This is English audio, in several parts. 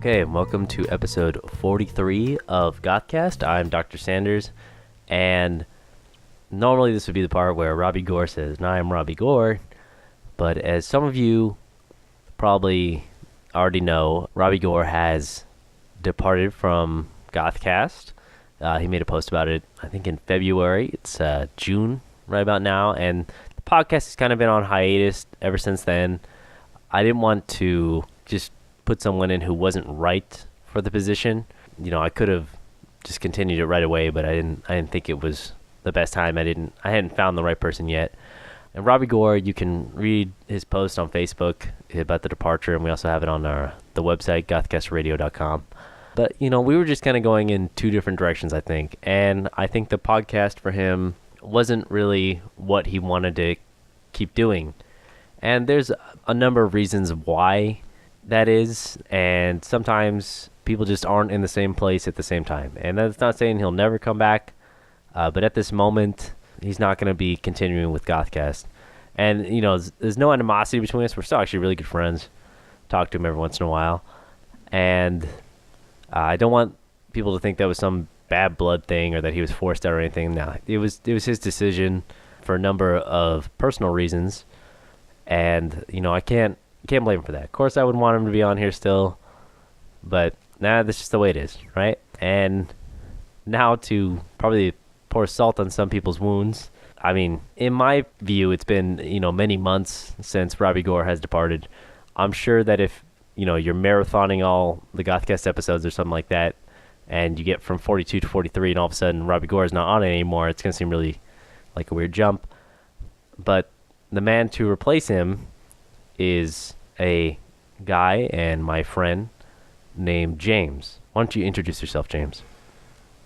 Okay, welcome to episode 43 of GothCast. I'm Dr. Sanders, and normally this would be the part where Robbie Gore says, "No, I'm Robbie Gore," but as some of you probably already know, Robbie Gore has departed from GothCast. He made a post about it, I think, in February. It's June right about now, and the podcast has kind of been on hiatus ever since then. I didn't want to just put someone in who wasn't right for the position. You know, I could have just continued it right away, but I didn't think it was the best time. I hadn't found the right person yet. And Robbie Gore, you can read his post on Facebook about the departure, and we also have it on the website, gothcastradio.com. But, you know, we were just kind of going in two different directions, I think. And I think the podcast for him wasn't really what he wanted to keep doing. And there's a number of reasons why that is, and sometimes people just aren't in the same place at the same time. And that's not saying he'll never come back, but at this moment, he's not going to be continuing with GothCast. And, you know, there's no animosity between us. We're still actually really good friends. Talk to him every once in a while. And I don't want people to think that was some bad blood thing or that he was forced out or anything. No, it was his decision for a number of personal reasons. And, you know, I can't blame him for that. Of course, I would want him to be on here still, but that's just the way it is, right? And now to probably pour salt on some people's wounds. I mean, in my view, it's been, you know, many months since Robbie Gore has departed. I'm sure that if, you know, you're marathoning all the GothCast episodes or something like that, and you get from 42 to 43, and all of a sudden Robbie Gore is not on it anymore, it's going to seem really like a weird jump. But the man to replace him is a guy and my friend named James. Why don't you introduce yourself, James?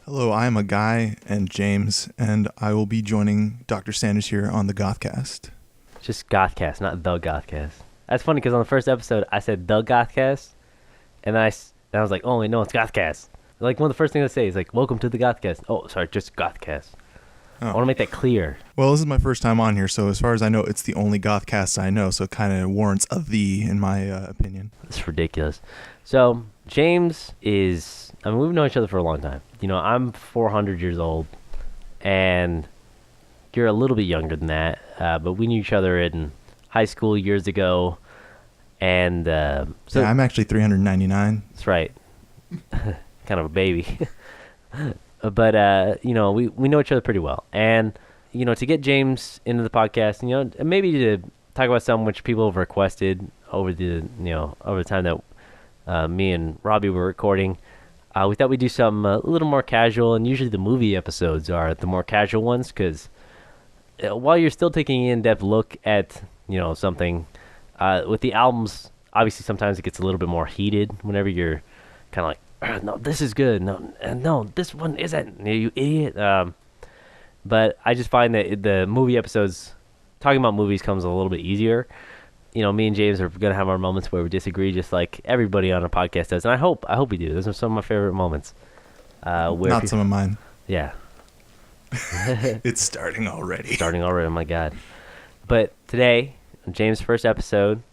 Hello, I am a guy and James, and I will be joining Dr. Sanders here on the GothCast. Just GothCast, not the GothCast. That's funny because on the first episode I said the GothCast, and then I was like, oh wait, no, it's GothCast. Like one of the first things I say is like, welcome to the GothCast. Oh, sorry, just GothCast. Oh. I want to make that clear. Well, this is my first time on here, so as far as I know, it's the only GothCast I know, so it kind of warrants a "the" in my opinion. That's ridiculous. So, James is, I mean, we've known each other for a long time. You know, I'm 400 years old, and you're a little bit younger than that, but we knew each other in high school years ago, and so... Yeah, I'm actually 399. That's right. Kind of a baby. But, you know, we know each other pretty well. And, you know, to get James into the podcast, you know, maybe to talk about something which people have requested over the time that me and Robbie were recording, we thought we'd do something a little more casual. And usually the movie episodes are the more casual ones because while you're still taking an in-depth look at, you know, something, with the albums, obviously sometimes it gets a little bit more heated whenever you're kind of like, no, this is good. No, this one isn't. You idiot. But I just find that the movie episodes, talking about movies comes a little bit easier. You know, me and James are going to have our moments where we disagree, just like everybody on a podcast does. And I hope we do. Those are some of my favorite moments. Not some of mine. Yeah. It's starting already. Oh my God. But today, James' first episode,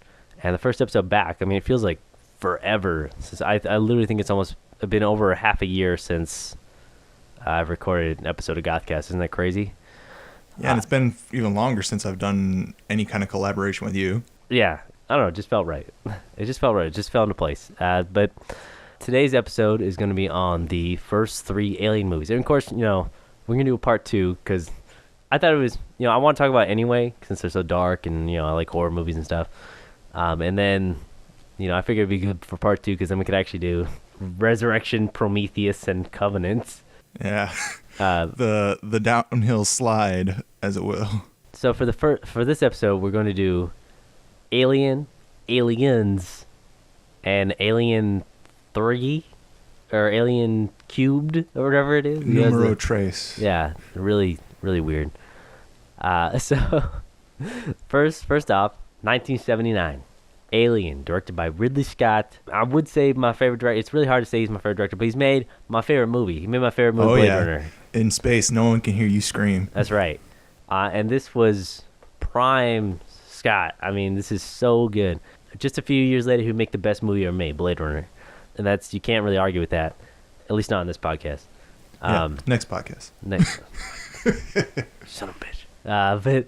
and the first episode back, I mean, it feels like forever. I literally think it's almost been over half a year since I've recorded an episode of GothCast. Isn't that crazy? Yeah, and it's been even longer since I've done any kind of collaboration with you. Yeah, I don't know. It just felt right. It just felt right. It just fell into place. But today's episode is going to be on the first 3 Alien movies. And of course, you know, we're going to do a part 2 because I thought it was, you know, I want to talk about it anyway since they're so dark and, you know, I like horror movies and stuff. And then, you know, I figured it'd be good for part 2 because then we could actually do Resurrection, Prometheus, and Covenant. Yeah, the downhill slide, as it will. So for this episode, we're going to do Alien, Aliens, and Alien 3 or Alien Cubed or whatever it is. Numero Trace. Yeah, really, really weird. So first off, 1979. Alien, directed by Ridley Scott. I would say my favorite director. It's really hard to say he's my favorite director, but he's made my favorite movie. He made my favorite movie, Blade Runner. In space, no one can hear you scream. That's right. And this was prime Scott. I mean, this is so good. Just a few years later, he'd make the best movie ever made, Blade Runner. and you can't really argue with that, at least not on this podcast. Next podcast. Next, son of a bitch. But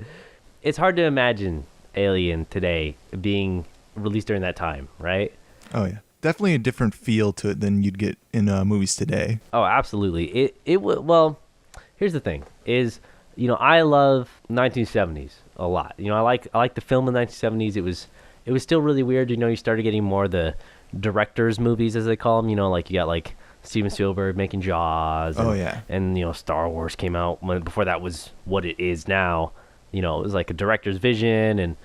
it's hard to imagine Alien today being released during that time, right? Oh yeah, definitely a different feel to it than you'd get in movies today. Oh, absolutely. Well, here's the thing: is I love 1970s a lot. I like the film in the 1970s. It was still really weird. You started getting more of the directors' movies, as they call them. Like you got like Steven Spielberg making Jaws. And Star Wars came out before that was what it is now. It was like a director's vision and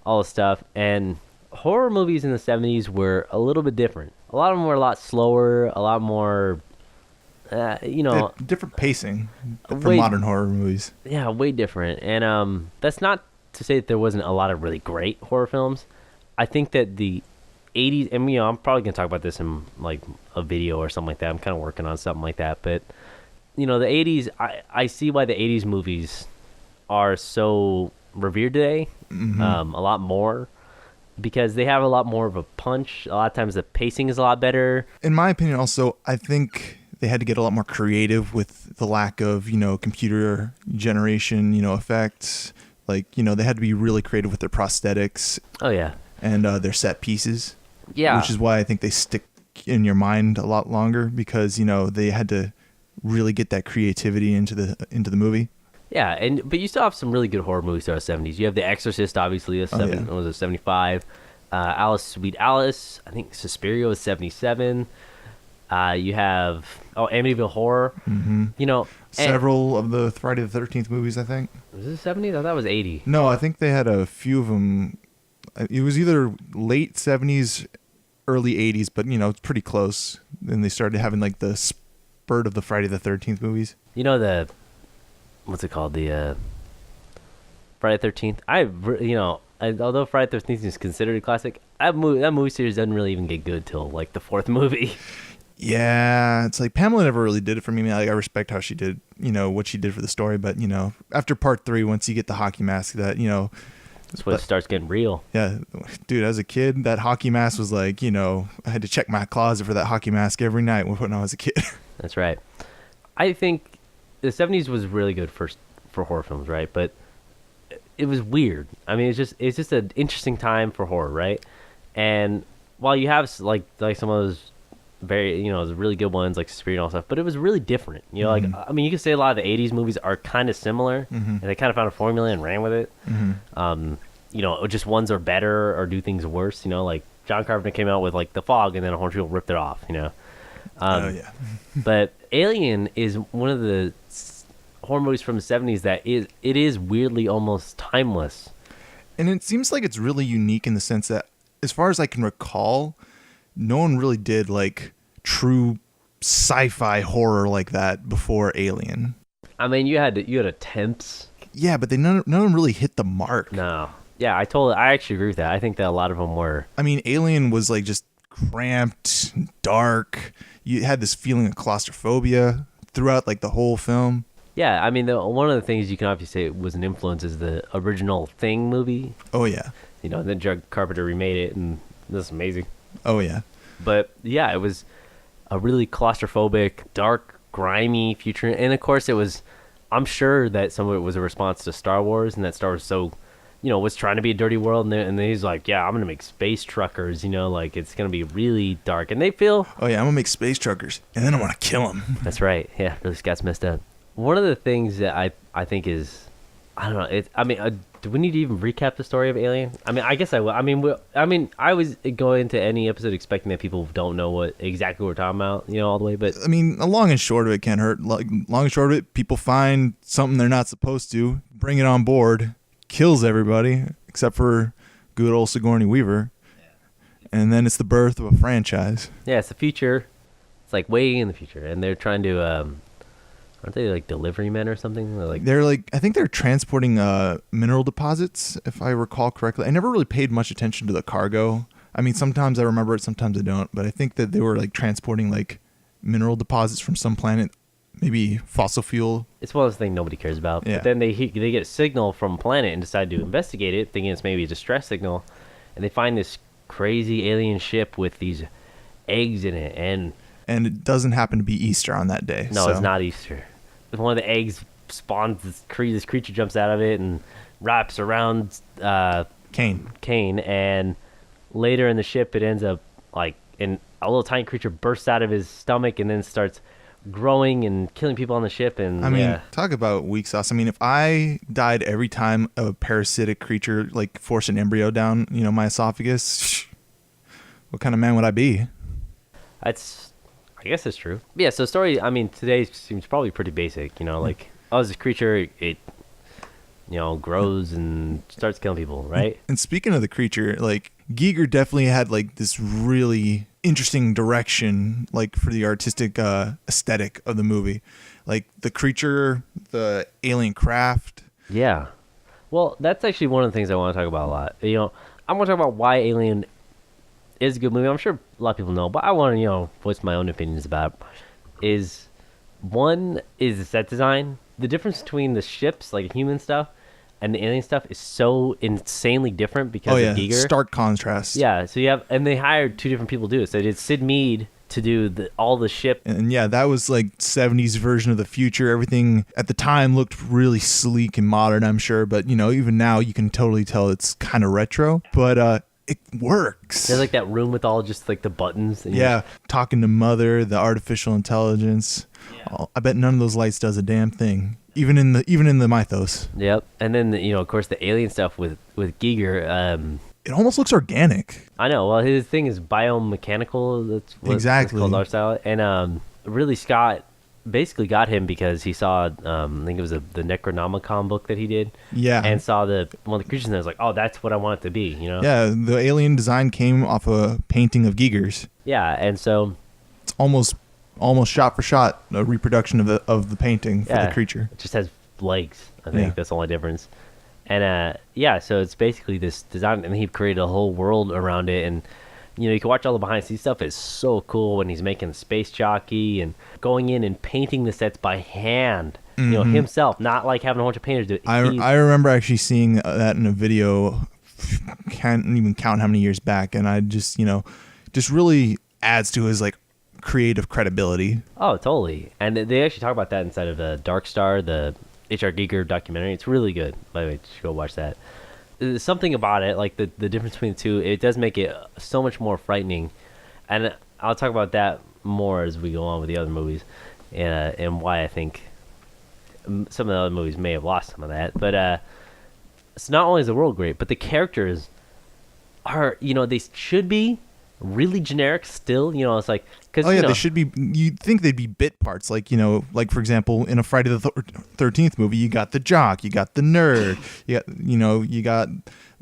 all this stuff. And horror movies in the 70s were a little bit different. A lot of them were a lot slower, a lot more, different pacing from modern horror movies. Yeah, way different. And that's not to say that there wasn't a lot of really great horror films. I think that the 80s, and I'm probably going to talk about this in like a video or something like that. I'm kind of working on something like that. But, the 80s, I see why the 80s movies are so revered today, a lot more, because they have a lot more of a punch. A lot of times the pacing is a lot better. In my opinion, also, I think they had to get a lot more creative with the lack of, computer generation, effects. Like, they had to be really creative with their prosthetics. Oh, yeah. And their set pieces. Yeah. Which is why I think they stick in your mind a lot longer, because, they had to really get that creativity into the movie. Yeah, but you still have some really good horror movies throughout the 70s. You have The Exorcist, obviously, was 75. Alice, Sweet Alice, I think Suspiria was 77. You have Amityville Horror. Several of the Friday the 13th movies, I think. Was it 70s? I thought it was 80. No, I think they had a few of them. It was either late 70s, early 80s, but it's pretty close. Then they started having like the spurt of the Friday the 13th movies. What's it called? The Friday the 13th. Although Friday the 13th is considered a classic, that movie series doesn't really even get good till like the fourth movie. Yeah, it's like Pamela never really did it for me. Like, I respect how she did, what she did for the story, but after part 3, once you get the hockey mask, that that's when it starts getting real. Yeah, dude, as a kid, that hockey mask was like, I had to check my closet for that hockey mask every night when I was a kid. That's right. I think the 70s was really good for horror films, right? But it was weird. I mean, it's just an interesting time for horror, right? And while you have like some of those very those really good ones like Suspiria and all stuff, but it was really different. Like, I mean, you could say a lot of the 80s movies are kind of similar, and they kind of found a formula and ran with it. Just ones are better or do things worse. Like John Carpenter came out with like The Fog, and then a bunch of people ripped it off. But Alien is one of the horror movies from the 70s that is weirdly almost timeless. And it seems like it's really unique in the sense that, as far as I can recall, no one really did like true sci-fi horror like that before Alien. I mean, you had attempts. Yeah, but none of them really hit the mark. No. Yeah, I actually agree with that. I think that a lot of them were. I mean, Alien was like just cramped, dark. You had this feeling of claustrophobia throughout like the whole film. Yeah, I mean, one of the things you can obviously say was an influence is the original Thing movie. Oh yeah. Then John Carpenter remade it, and that's amazing. Oh yeah. But yeah, it was a really claustrophobic, dark, grimy future, and of course it was. I'm sure that some of it was a response to Star Wars, and that Star Wars was trying to be a dirty world, and he's like, yeah, I'm gonna make space truckers, like it's gonna be really dark, and they feel. Oh yeah, I'm gonna make space truckers, and then I want to kill them. That's right. Yeah, really Scott's messed up. One of the things that I think is, I don't know. Do we need to even recap the story of Alien? I mean, I guess I will. I was going into any episode expecting that people don't know exactly what we're talking about, all the way. But I mean, a long and short of it can't hurt. Long and short of it, people find something they're not supposed to, bring it on board, kills everybody except for good old Sigourney Weaver, and then it's the birth of a franchise. Yeah, it's the future. It's like way in the future, and they're trying to. Aren't they like delivery men or something? They're like, I think they're transporting mineral deposits, if I recall correctly. I never really paid much attention to the cargo. I mean, sometimes I remember it, sometimes I don't. But I think that they were like transporting like mineral deposits from some planet, maybe fossil fuel. It's one of those things nobody cares about. Yeah. But then they get a signal from a planet and decide to investigate it, thinking it's maybe a distress signal. And they find this crazy alien ship with these eggs in it, and it doesn't happen to be Easter on that day. no, so. it's not Easter. One of the eggs spawns this creature jumps out of it and wraps around Kane, and later in the ship it ends up like in a little tiny creature bursts out of his stomach and then starts growing and killing people on the ship. And I mean, talk about weak sauce. I mean, if I died every time a parasitic creature like forced an embryo down, my esophagus, what kind of man would I be? I guess it's true. Yeah, so story, I mean, today seems probably pretty basic, like, oh, this creature, it grows and starts killing people, right? And speaking of the creature, like, Giger definitely had, like, this really interesting direction, like, for the artistic aesthetic of the movie. Like, the creature, the alien craft. Yeah. Well, that's actually one of the things I want to talk about a lot. I want to talk about why Alien is a good movie. I'm sure a lot of people know, but I want to, voice my own opinions about it. One is the set design. The difference between the ships, like human stuff, and the alien stuff is so insanely different because of Giger. Stark contrast. Yeah, so and they hired two different people to do it. So they did Sid Mead to do all the ship. And yeah, that was like 70s version of the future. Everything at the time looked really sleek and modern, I'm sure. But, even now you can totally tell it's kind of retro. But it works. There's like that room with all just like the buttons. And talking to Mother, the artificial intelligence. Yeah. I bet none of those lights does a damn thing. Even in the mythos. Yep. And then of course the alien stuff with Giger. It almost looks organic. I know. Well, his thing is biomechanical. That's what exactly it's called, art style. And really, Scott basically got him because he saw I think it was the Necronomicon book that he did. Yeah. And saw one of the creatures and I was like, oh, that's what I want it to be. Yeah. The alien design came off a painting of Giger's. Yeah. And so it's almost shot for shot a reproduction of the painting for the creature. It just has legs. I think that's the only difference. And so it's basically this design, and he created a whole world around it. And you can watch all the behind the scenes stuff. It's so cool when he's making the space jockey and going in and painting the sets by hand. Himself, not like having a bunch of painters do it. I remember actually seeing that in a video. Can't even count how many years back, and I just really adds to his like creative credibility. Oh, totally. And they actually talk about that inside of Dark Star, the H.R. Giger documentary. It's really good. By the way, you should go watch that. There's something about it, like the difference between the two, it does make it so much more frightening. And I'll talk about that more as we go on with the other movies, and why I think some of the other movies may have lost some of that. But it's not only is the world great, but the characters are, they should be really generic still. It's like, because they should be. You'd think they'd be bit parts, like like for example, in a Friday the 13th movie, you got the jock, you got the nerd, you got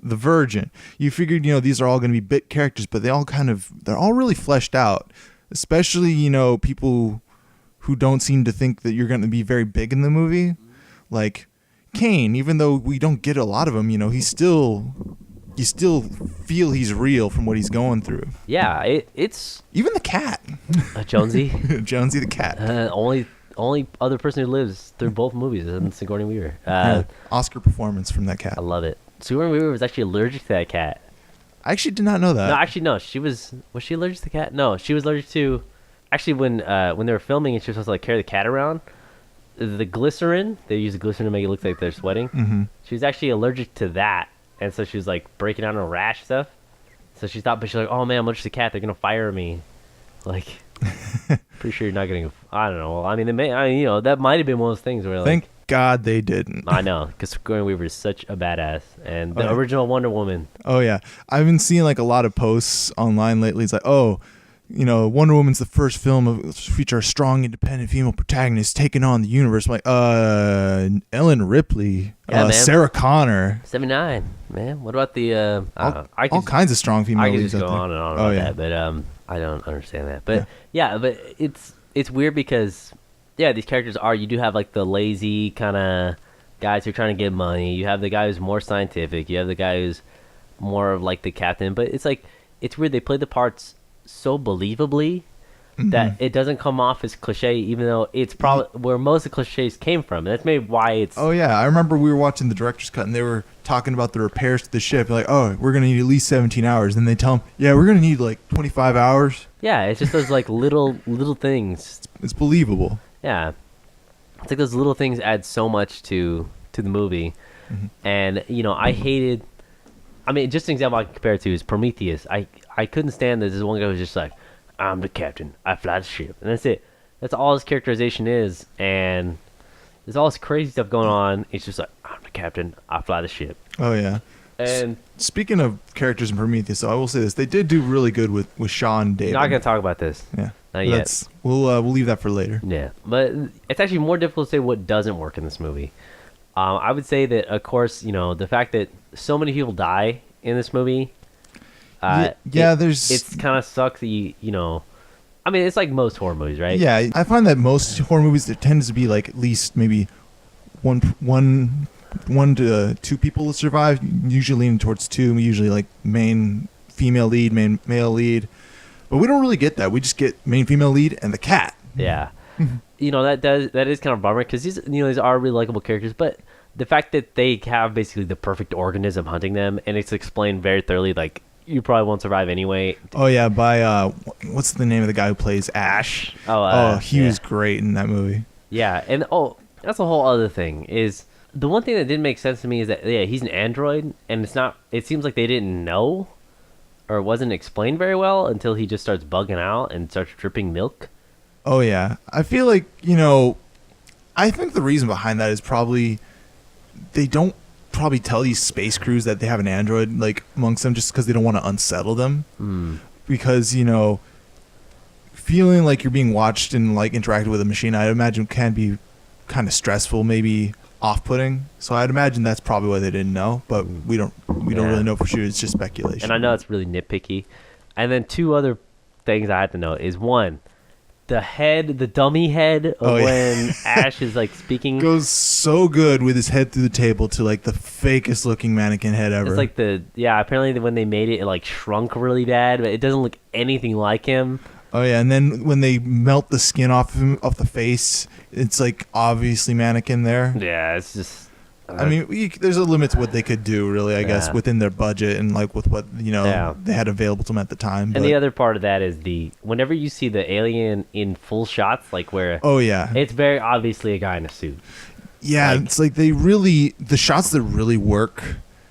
the virgin. You figured these are all going to be bit characters, but they're all really fleshed out. Especially people who don't seem to think that you're going to be very big in the movie, like Kane. Even though we don't get a lot of him, you still feel he's real from what he's going through. Yeah, it's even the cat, Jonesy. Jonesy the cat. Only other person who lives through both movies is Sigourney Weaver. Oscar performance from that cat. I love it. Sigourney Weaver was actually allergic to that cat. I actually did not know that. No, actually no. Was she allergic to the cat? No, she was allergic to. Actually, when they were filming and she was supposed to like carry the cat around, the glycerin, they use the glycerin to make it look like they're sweating. Mm-hmm. She was actually allergic to that. And so she was like breaking out in a rash stuff. So she thought, but she's like, oh man, I'm allergic to the cat. They're going to fire me. Like, pretty sure you're not going to, I don't know. Well, I mean, that might have been one of those things where like. Thank God they didn't. I know, because Sigourney Weaver is such a badass. And the original Wonder Woman. Oh yeah. I've been seeing like a lot of posts online lately. It's like, Wonder Woman's the first film of feature a strong, independent female protagonist taking on the universe. I'm like, Ellen Ripley, Sarah Connor, 79, man. What about the all kinds of strong female leads? I could just go on and on about that, but I don't understand that. But but it's weird because these characters you do have like the lazy kind of guys who are trying to get money. You have the guy who's more scientific. You have the guy who's more of like the captain. But it's like it's weird. They play the parts so believably, that it doesn't come off as cliche, even though it's probably where most of the cliches came from. And that's maybe why it's. Oh yeah, I remember we were watching the director's cut and they were talking about the repairs to the ship. Like, oh, we're gonna need at least 17 hours. And they tell them, yeah, we're gonna need like 25 hours. Yeah, it's just those like little things. It's believable. Yeah, it's like those little things add so much to the movie. And I hated. I mean, just an example I can compare it to is Prometheus. I couldn't stand that this one guy was just like, I'm the captain, I fly the ship, and that's it. That's all his characterization is, and there's all this crazy stuff going on. It's just like, I'm the captain, I fly the ship. Oh yeah. And speaking of characters in Prometheus, so I will say this: they did do really good with Sean David. Not gonna talk about this. Yeah, not yet. We'll leave that for later. Yeah, but it's actually more difficult to say what doesn't work in this movie. I would say that, of course, the fact that so many people die in this movie. It's kind of sucks that I mean, it's like most horror movies, right? Yeah, I find that most horror movies, there tends to be like at least maybe one to two people that survive. Usually leaning towards two. Usually like main female lead, main male lead. But we don't really get that. We just get main female lead and the cat. Yeah. That is kind of a bummer because these are really likable characters, but the fact that they have basically the perfect organism hunting them, and it's explained very thoroughly, like you probably won't survive anyway. Oh yeah, by what's the name of the guy who plays Ash? He was great in that movie. Yeah, and that's a whole other thing. Is the one thing that didn't make sense to me is that he's an android, and it's not. It seems like they didn't know, or it wasn't explained very well until he just starts bugging out and starts dripping milk. Oh yeah, I feel like I think the reason behind that is probably they don't probably tell these space crews that they have an android like amongst them just because they don't want to unsettle them. Because feeling like you're being watched and like interacted with a machine, I imagine can be kind of stressful, maybe off-putting. So I'd imagine that's probably why they didn't know, but we don't really know for sure. It's just speculation. And I know it's really nitpicky. And then two other things I had to note is one, the dummy head of when Ash is like speaking goes so good with his head through the table to like the fakest looking mannequin head ever. It's like apparently when they made it like shrunk really bad, but it doesn't look anything like him. Oh yeah, and then when they melt the skin off the face, it's like obviously mannequin there. Yeah, it's just I mean, there's a limit to what they could do, really, I guess, within their budget and like with what they had available to them at the time. And the other part of that is whenever you see the alien in full shots, like where it's very obviously a guy in a suit. Yeah, it's like the shots that really work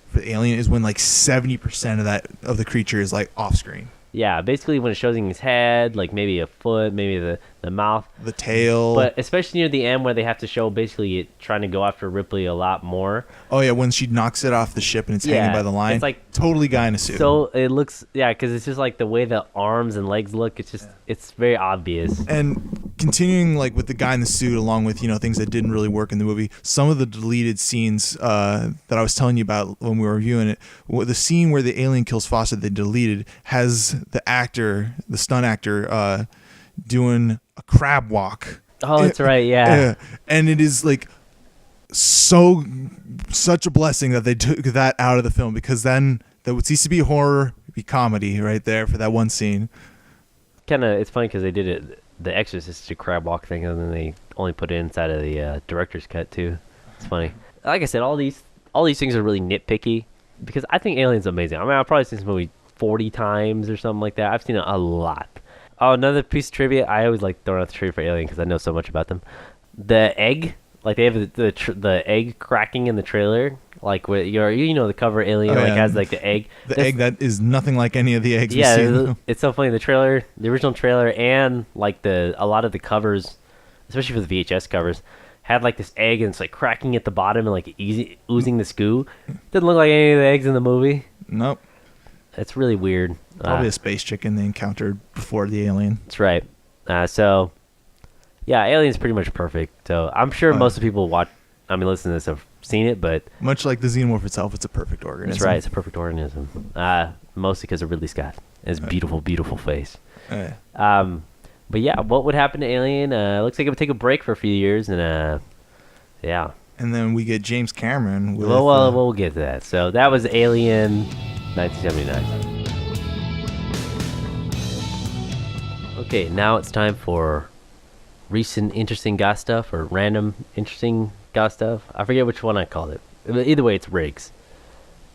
for the alien is when like 70% of the creature is like off screen. Yeah, basically when it shows his head, like maybe a foot, maybe the mouth, the tail. But especially near the end where they have to show basically it trying to go after Ripley a lot more. Oh yeah, when she knocks it off the ship and it's hanging by the line. It's like totally guy in a suit. So it looks because it's just like the way the arms and legs look. It's just it's very obvious. And continuing like with the guy in the suit, along with things that didn't really work in the movie, some of the deleted scenes that I was telling you about when we were reviewing it, the scene where the alien kills Foster, they deleted, has the stunt actor, doing a crab walk. Oh, that's right, yeah. And it is like such a blessing that they took that out of the film, because then that would cease to be horror, be comedy right there for that one scene. It's funny because they did it, the Exorcist crab walk thing, and then they only put it inside of the director's cut too. It's funny. Like I said, all these things are really nitpicky because I think Alien's amazing. I mean, I've probably seen this movie 40 times or something like that. I've seen it a lot. Oh, another piece of trivia. I always like throwing out the trivia for Alien because I know so much about them. The egg, like they have the egg cracking in the trailer, like where the cover Alien has like the egg. The egg that is nothing like any of the eggs we've seen. It's so funny. The original trailer, and like a lot of the covers, especially for the VHS covers, had like this egg and it's like cracking at the bottom and like oozing this goo. Didn't look like any of the eggs in the movie. Nope. It's really weird. Probably a space chicken they encountered before the alien. That's right. So, yeah, Alien's pretty much perfect. So I'm sure most of the people listen to this have seen it, but much like the xenomorph itself, it's a perfect organism. That's right. It's a perfect organism. Mostly because of Ridley Scott and his beautiful, beautiful face. But yeah, what would happen to Alien? Looks like it would take a break for a few years, and yeah. And then we get James Cameron. We'll get to that. So that was Alien 1979. Okay, now it's time for recent interesting goth stuff or random interesting goth stuff. I forget which one I called it. Either way, it's Riggs.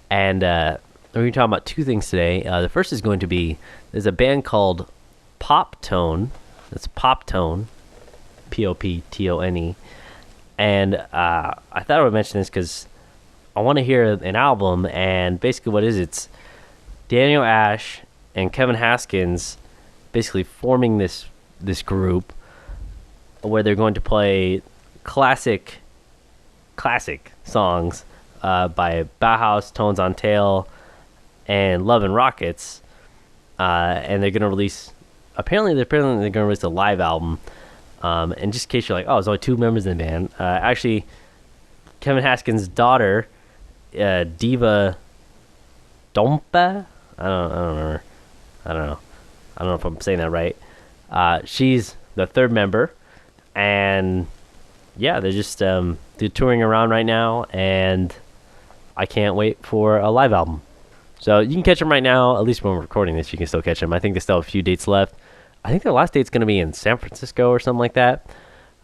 And we're going to talk about two things today. The first is going to be, there's a band called Pop Tone. It's Pop Tone, Poptone. And I thought I would mention this because I want to hear an album. And basically what it is, it's Daniel Ash and Kevin Haskins basically forming this group where they're going to play classic songs by Bauhaus, Tones on Tail, and Love and Rockets, and they're going to release. Apparently they're going to release a live album. And just in case you're like, oh, there's only two members in the band. Actually, Kevin Haskins' daughter, Diva Dompa. I don't remember. I don't know if I'm saying that right. She's the third member, and yeah, they're just they're touring around right now, and I can't wait for a live album. So you can catch them right now. At least when we're recording this, you can still catch them. I think they still have a few dates left. I think their last date's going to be in San Francisco or something like that.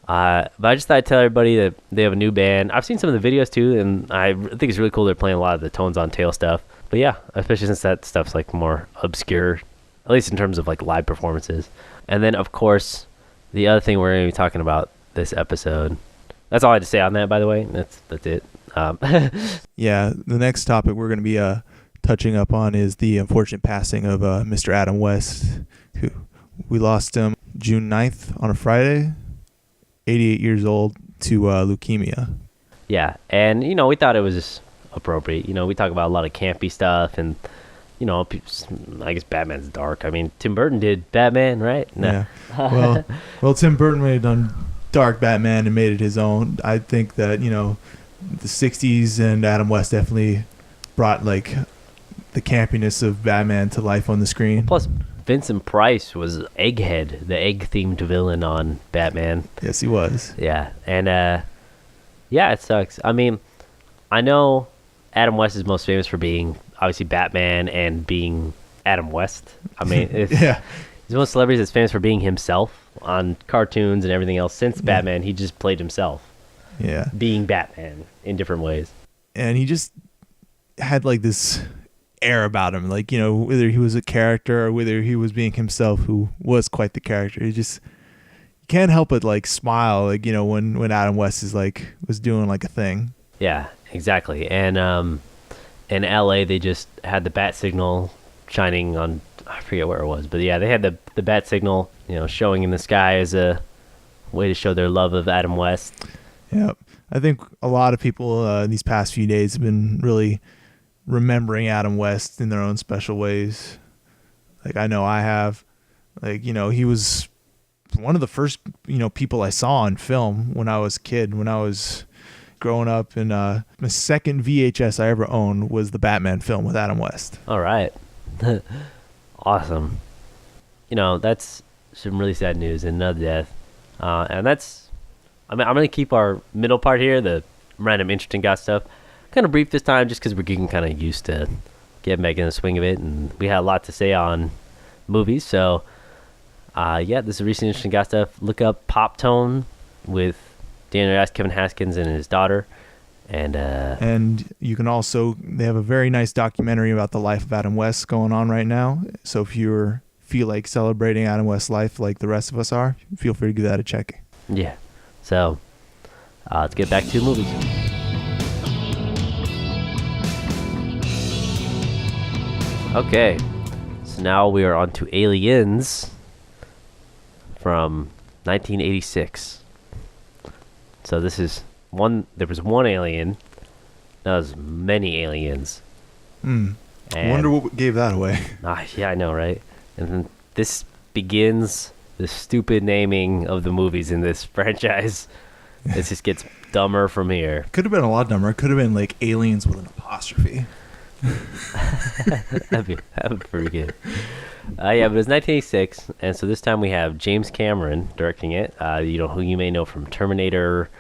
But I just thought I'd tell everybody that they have a new band. I've seen some of the videos too, and I think it's really cool they're playing a lot of the Tones on Tail stuff. But yeah, especially since that stuff's like more obscure, at least in terms of like live performances. And then of course, the other thing we're going to be talking about this episode. That's all I had to say on that, by the way. That's it. Yeah, the next topic we're going to be touching up on is the unfortunate passing of Mr. Adam West, who we lost him June 9th on a Friday, 88 years old, to leukemia. Yeah, and we thought it was just appropriate. We talk about a lot of campy stuff, and I guess Batman's dark. I mean, Tim Burton did Batman, right? No. Yeah. Well, Tim Burton may have done dark Batman and made it his own. I think that the 60s and Adam West definitely brought like the campiness of Batman to life on the screen. Plus, Vincent Price was Egghead, the egg-themed villain on Batman. Yes, he was. Yeah, and yeah, it sucks. I mean, I know Adam West is most famous for being obviously Batman and being Adam West. I mean, yeah, he's one of the celebrities that's famous for being himself on cartoons and everything else. Since Batman, he just played himself. Yeah, being Batman in different ways. And he just had like this air about him, like whether he was a character or whether he was being himself, who was quite the character. You can't help but like smile, like when Adam West was doing like a thing. Yeah, exactly. And in LA they just had the bat signal shining on, I forget where it was, but yeah, they had the bat signal showing in the sky as a way to show their love of Adam West. Yeah, I think a lot of people these past few days have been really remembering Adam West in their own special ways. Like I know I have. Like he was one of the first people I saw on film when I was a kid. When I was growing up, and the second VHS I ever owned was the Batman film with Adam West. All right. Awesome. That's some really sad news and another death. And that's, I'm going to keep our middle part here, the random interesting goth stuff, kind of brief this time just because we're getting kind of used to getting back in the swing of it, and we had a lot to say on movies. So, yeah, this is recent interesting goth stuff. Look up Pop Tone with Daniel Ash, Kevin Haskins, and his daughter. And you can also, they have a very nice documentary about the life of Adam West going on right now. So if you feel like celebrating Adam West's life like the rest of us are, feel free to give that a check. Yeah. So let's get back to movies. Okay. So now we are on to Aliens from 1986. So this is there was one alien. There was many aliens. I wonder what gave that away. Yeah, I know, right? And then this begins the stupid naming of the movies in this franchise. It just gets dumber from here. Could have been a lot dumber. It could have been like Aliens with an apostrophe. That'd be pretty good. Yeah, but it was 1986, and so this time we have James Cameron directing it. Who you may know from Terminator,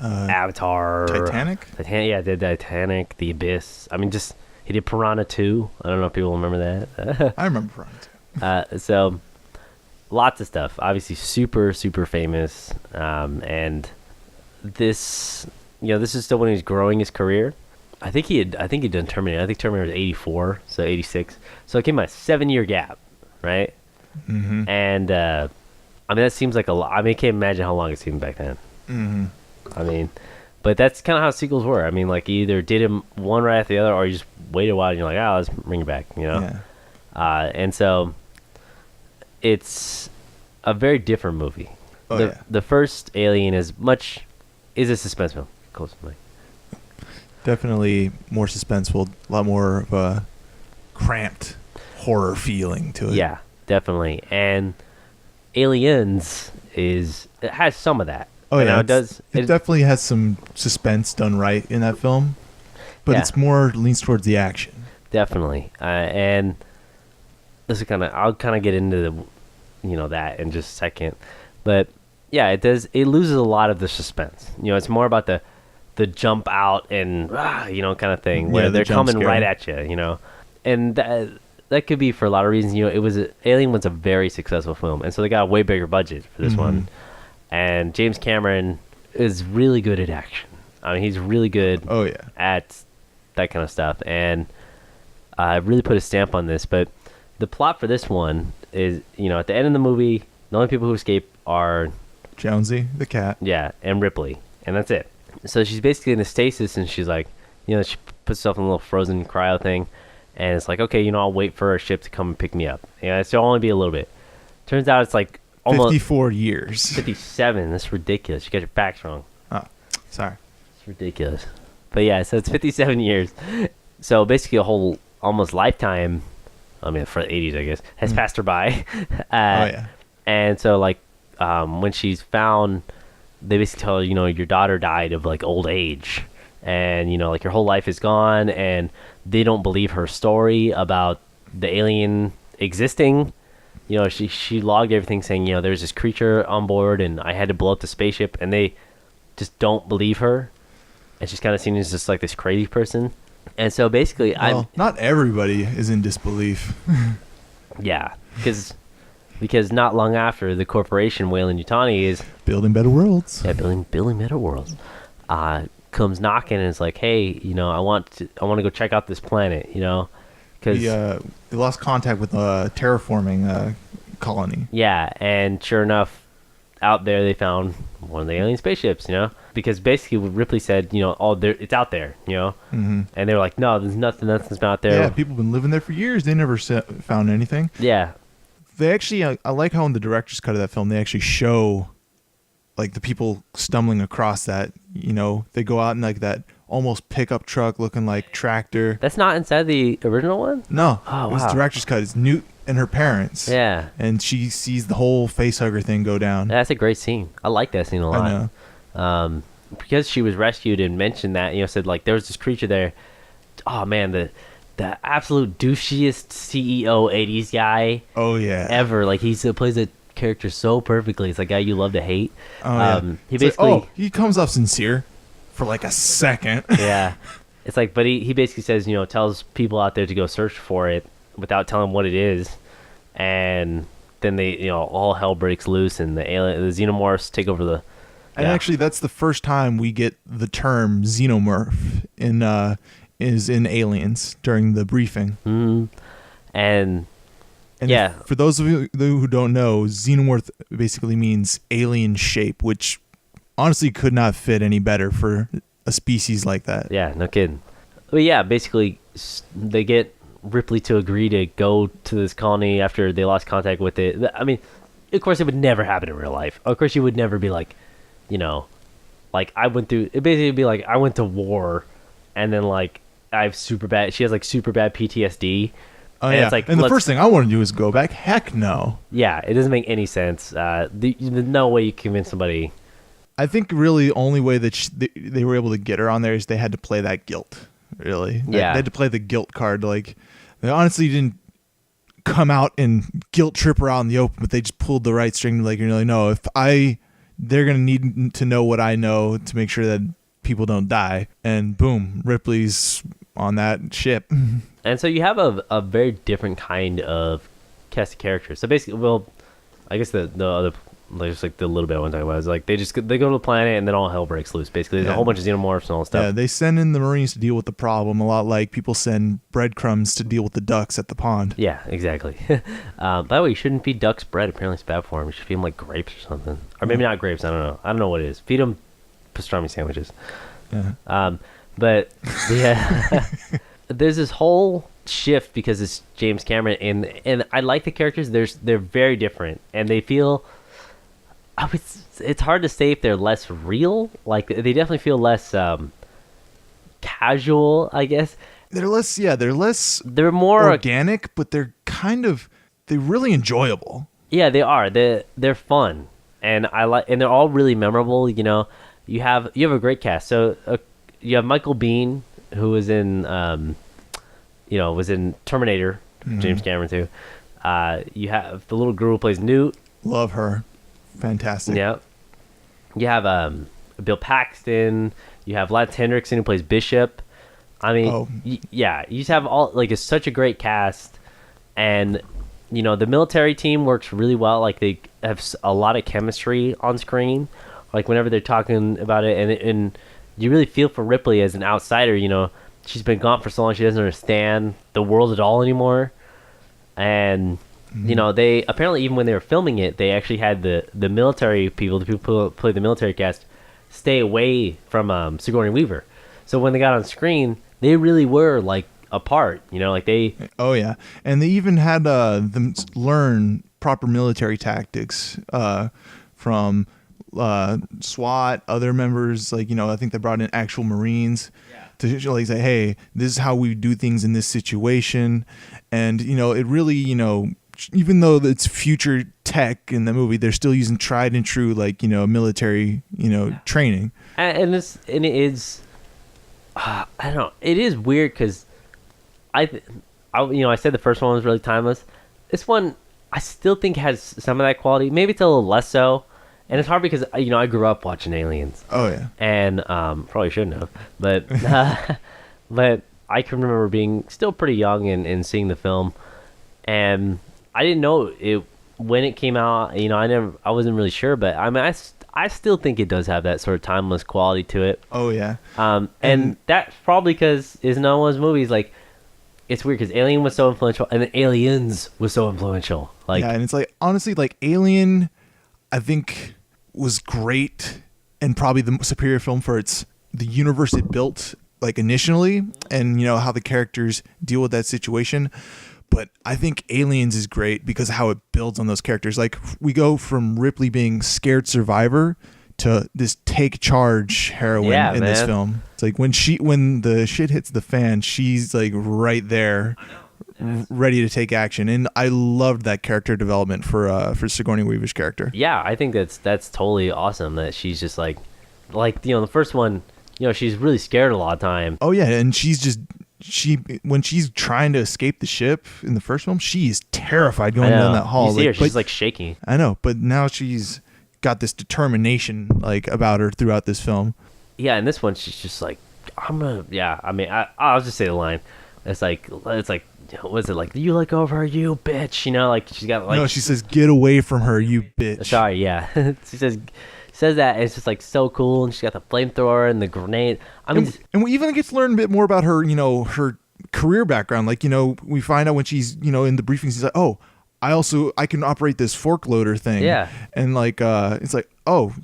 Avatar, Titanic. Yeah, did Titanic, The Abyss. I mean, he did Piranha 2. I don't know if people remember that. I remember Piranha 2. So lots of stuff. Obviously, super super famous. And this, this is still when he's growing his career. I think he'd done Terminator. I think Terminator was 84, so 86. So it came a 7-year gap, right? Mm-hmm. And I mean, that seems like a lot. I mean, I can't imagine how long it seemed back then. Mm-hmm. I mean, but that's kind of how sequels were. I mean, like, you either did them one right after the other, or you just waited a while and you're like, let's bring it back, Yeah. And so it's a very different movie. Oh, The first Alien is a suspense film. Close to me. Definitely more suspenseful, a lot more of a cramped horror feeling to it. Yeah, definitely. And Aliens it has some of that. Oh, And yeah. now it definitely has some suspense done right in that film, but Yeah. it's more leans towards the action. Definitely. And this is I'll kind of get into that in just a second. But yeah, it loses a lot of the suspense. It's more about the jump out and kind of thing, where Yeah, the they're jump coming scare. right at you. And that could be for a lot of reasons. Alien was a very successful film, and so they got a way bigger budget for this one. And James Cameron is really good at action. I mean, he's really good Oh, yeah. at that kind of stuff, and really put a stamp on this. But the plot for this one is, at the end of the movie, the only people who escape are Jonesy, the cat. and Ripley, and that's it. So she's basically in a stasis, and she's like, she puts herself in a little frozen cryo thing, and it's like, okay, I'll wait for a ship to come and pick me up. It'll only be a little bit. Turns out it's like almost 54 years. 57. That's ridiculous. You got your facts wrong. Oh, sorry. It's ridiculous. But yeah, so it's 57 years. So basically a whole almost lifetime, I mean, for the 80s, I guess, has passed her by. Oh, yeah. And so, like, when she's found, they basically tell her, your daughter died of, like, old age. And, like, your whole life is gone. And they don't believe her story about the alien existing. She logged everything saying, there's this creature on board and I had to blow up the spaceship. And they just don't believe her. And she's kind of seen as just, like, this crazy person. And so, basically, not everybody is in disbelief. Yeah, because not long after, the corporation Weyland-Yutani is Building better worlds. building better worlds. Comes knocking and is like, hey, I want to go check out this planet, because They lost contact with a terraforming colony. yeah, and sure enough, out there they found one of the alien spaceships, because basically what Ripley said, it's out there, Mm-hmm. and they were like, no, there's nothing's out there. Yeah, people have been living there for years. They never found anything. Yeah, They actually, I like how in the director's cut of that film, they actually show, like, the people stumbling across that. They go out in, like, that almost pickup truck looking like tractor. that's not inside the original one. No, Oh, it was wow. director's cut. It's Newt and her parents. Yeah, And she sees the whole facehugger thing go down. that's a great scene. I like that scene a lot. I know. Because she was rescued and mentioned that, said, like, there was this creature there. Oh man, the absolute douchiest CEO 80s guy Oh, yeah. ever. Like, he plays a character so perfectly. It's a guy you love to hate. Oh, yeah. He It's like, basically he comes off sincere for like a second. yeah. It's like, but he basically says, tells people out there to go search for it without telling what it is, and then they, all hell breaks loose, and the xenomorphs take over the. And Yeah. actually, that's the first time we get the term xenomorph in Aliens during the briefing. And And yeah. for those of you who don't know, xenomorph basically means alien shape, which honestly could not fit any better for a species like that. Yeah, no kidding. But yeah, basically, they get Ripley to agree to go to this colony after they lost contact with it. I mean, of course, it would never happen in real life. Of course, you would never be like, like I went through. It basically would be like I went to war, and then like I have super bad. She has like super bad PTSD. Oh, And yeah. it's like, and the let's- first thing I want to do is go back. Heck no. Yeah, it doesn't make any sense. There's no way you convince somebody. I think really only way that they were able to get her on there is they had to play that guilt. Really, Yeah. they had to play the guilt card. Like they honestly didn't come out and guilt trip her out in the open, but they just pulled the right string. Like no, they're gonna need to know what I know to make sure that people don't die. And boom, Ripley's on that ship. And so you have a very different kind of cast of characters. So basically, I guess the other, like, just like the little bit I want to talk about is like they go to the planet and then all hell breaks loose. Basically, there's a whole bunch of xenomorphs and all that stuff. Yeah, they send in the Marines to deal with the problem a lot like people send breadcrumbs to deal with the ducks at the pond. Yeah, exactly. By the way, you shouldn't feed ducks bread. Apparently, it's bad for them. You should feed them like grapes or something, or maybe not grapes. I don't know. I don't know what it is. Feed them pastrami sandwiches. Yeah. But yeah, there's this whole shift because it's James Cameron, and I like the characters. They're very different, and they feel. It's hard to say if they're less real. Like they definitely feel less casual, I guess. They're less. Yeah, They're more organic, but they're really enjoyable. Yeah, they are. They're fun, and and they're all really memorable. You know, you have a great cast. So you have Michael Biehn, who was in was in Terminator. James Cameron too. You have the little girl who plays Newt. Love her. Fantastic. Yeah. You have Bill Paxton. You have Lance Hendrickson who plays Bishop. I mean, you just have it's such a great cast, and the military team works really well. Like they have a lot of chemistry on screen. Like whenever they're talking about it, and you really feel for Ripley as an outsider. She's been gone for so long, she doesn't understand the world at all anymore, and. They apparently, even when they were filming it, they actually had the military people, the people who play the military cast, stay away from Sigourney Weaver. So when they got on screen, they really were like apart. Like they. Oh yeah, and they even had them learn proper military tactics from SWAT, other members. Like I think they brought in actual Marines. To say, hey, this is how we do things in this situation, and it really even though it's future tech in the movie, they're still using tried and true military training. And it is, I don't know, it is weird because I said the first one was really timeless. This one I still think has some of that quality. Maybe it's a little less so. And it's hard because I grew up watching Aliens. Oh yeah. And probably shouldn't have, but but I can remember being still pretty young and seeing the film, and I didn't know it when it came out. I wasn't really sure, but I mean I still think it does have that sort of timeless quality to it. Oh yeah. And that's probably because it's not one of those movies like. It's weird because Alien was so influential, and then Aliens was so influential. And it's honestly Alien, I think, was great and probably the superior film for the universe it built initially, and how the characters deal with that situation. But I think Aliens is great because of how it builds on those characters. We go from Ripley being scared survivor to this take charge heroine in this film. It's when the shit hits the fan, she's right there, ready to take action. And I loved that character development for Sigourney Weaver's character. Yeah, I think that's totally awesome that she's just the first one, she's really scared a lot of time. Oh yeah, and when she's trying to escape the ship in the first film, she is terrified going down that hall. You see her, she's shaking. I know, but now she's got this determination about her throughout this film. Yeah, and this one she's just I'm gonna. Yeah, I mean, I'll just say the line. It's like, what is it you let go of her, you bitch? She's got no, she says, "Get away from her, you bitch." Sorry, yeah, she says that, and it's just so cool, and she's got the flamethrower and the grenade. I mean, and we even get to learn a bit more about her, her career background. We find out when she's, in the briefings, she's like, "Oh, I can operate this fork loader thing." Yeah. And it's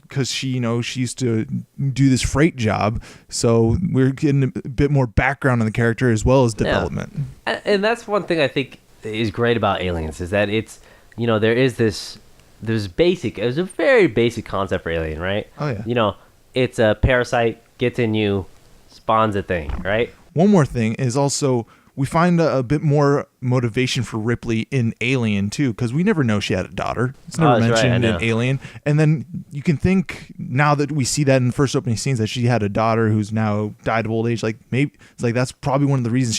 because she used to do this freight job, so we're getting a bit more background on the character as well as development. Yeah. And that's one thing I think is great about Aliens is that it's there is there's a very basic concept for Alien, right? Oh yeah. It's a parasite, gets in you, spawns a thing, right? One more thing is also we find a bit more motivation for Ripley in Alien too, because we never know she had a daughter. It's never mentioned in Alien. And then you can think now that we see that in the first opening scenes that she had a daughter who's now died of old age. Maybe it's that's probably one of the reasons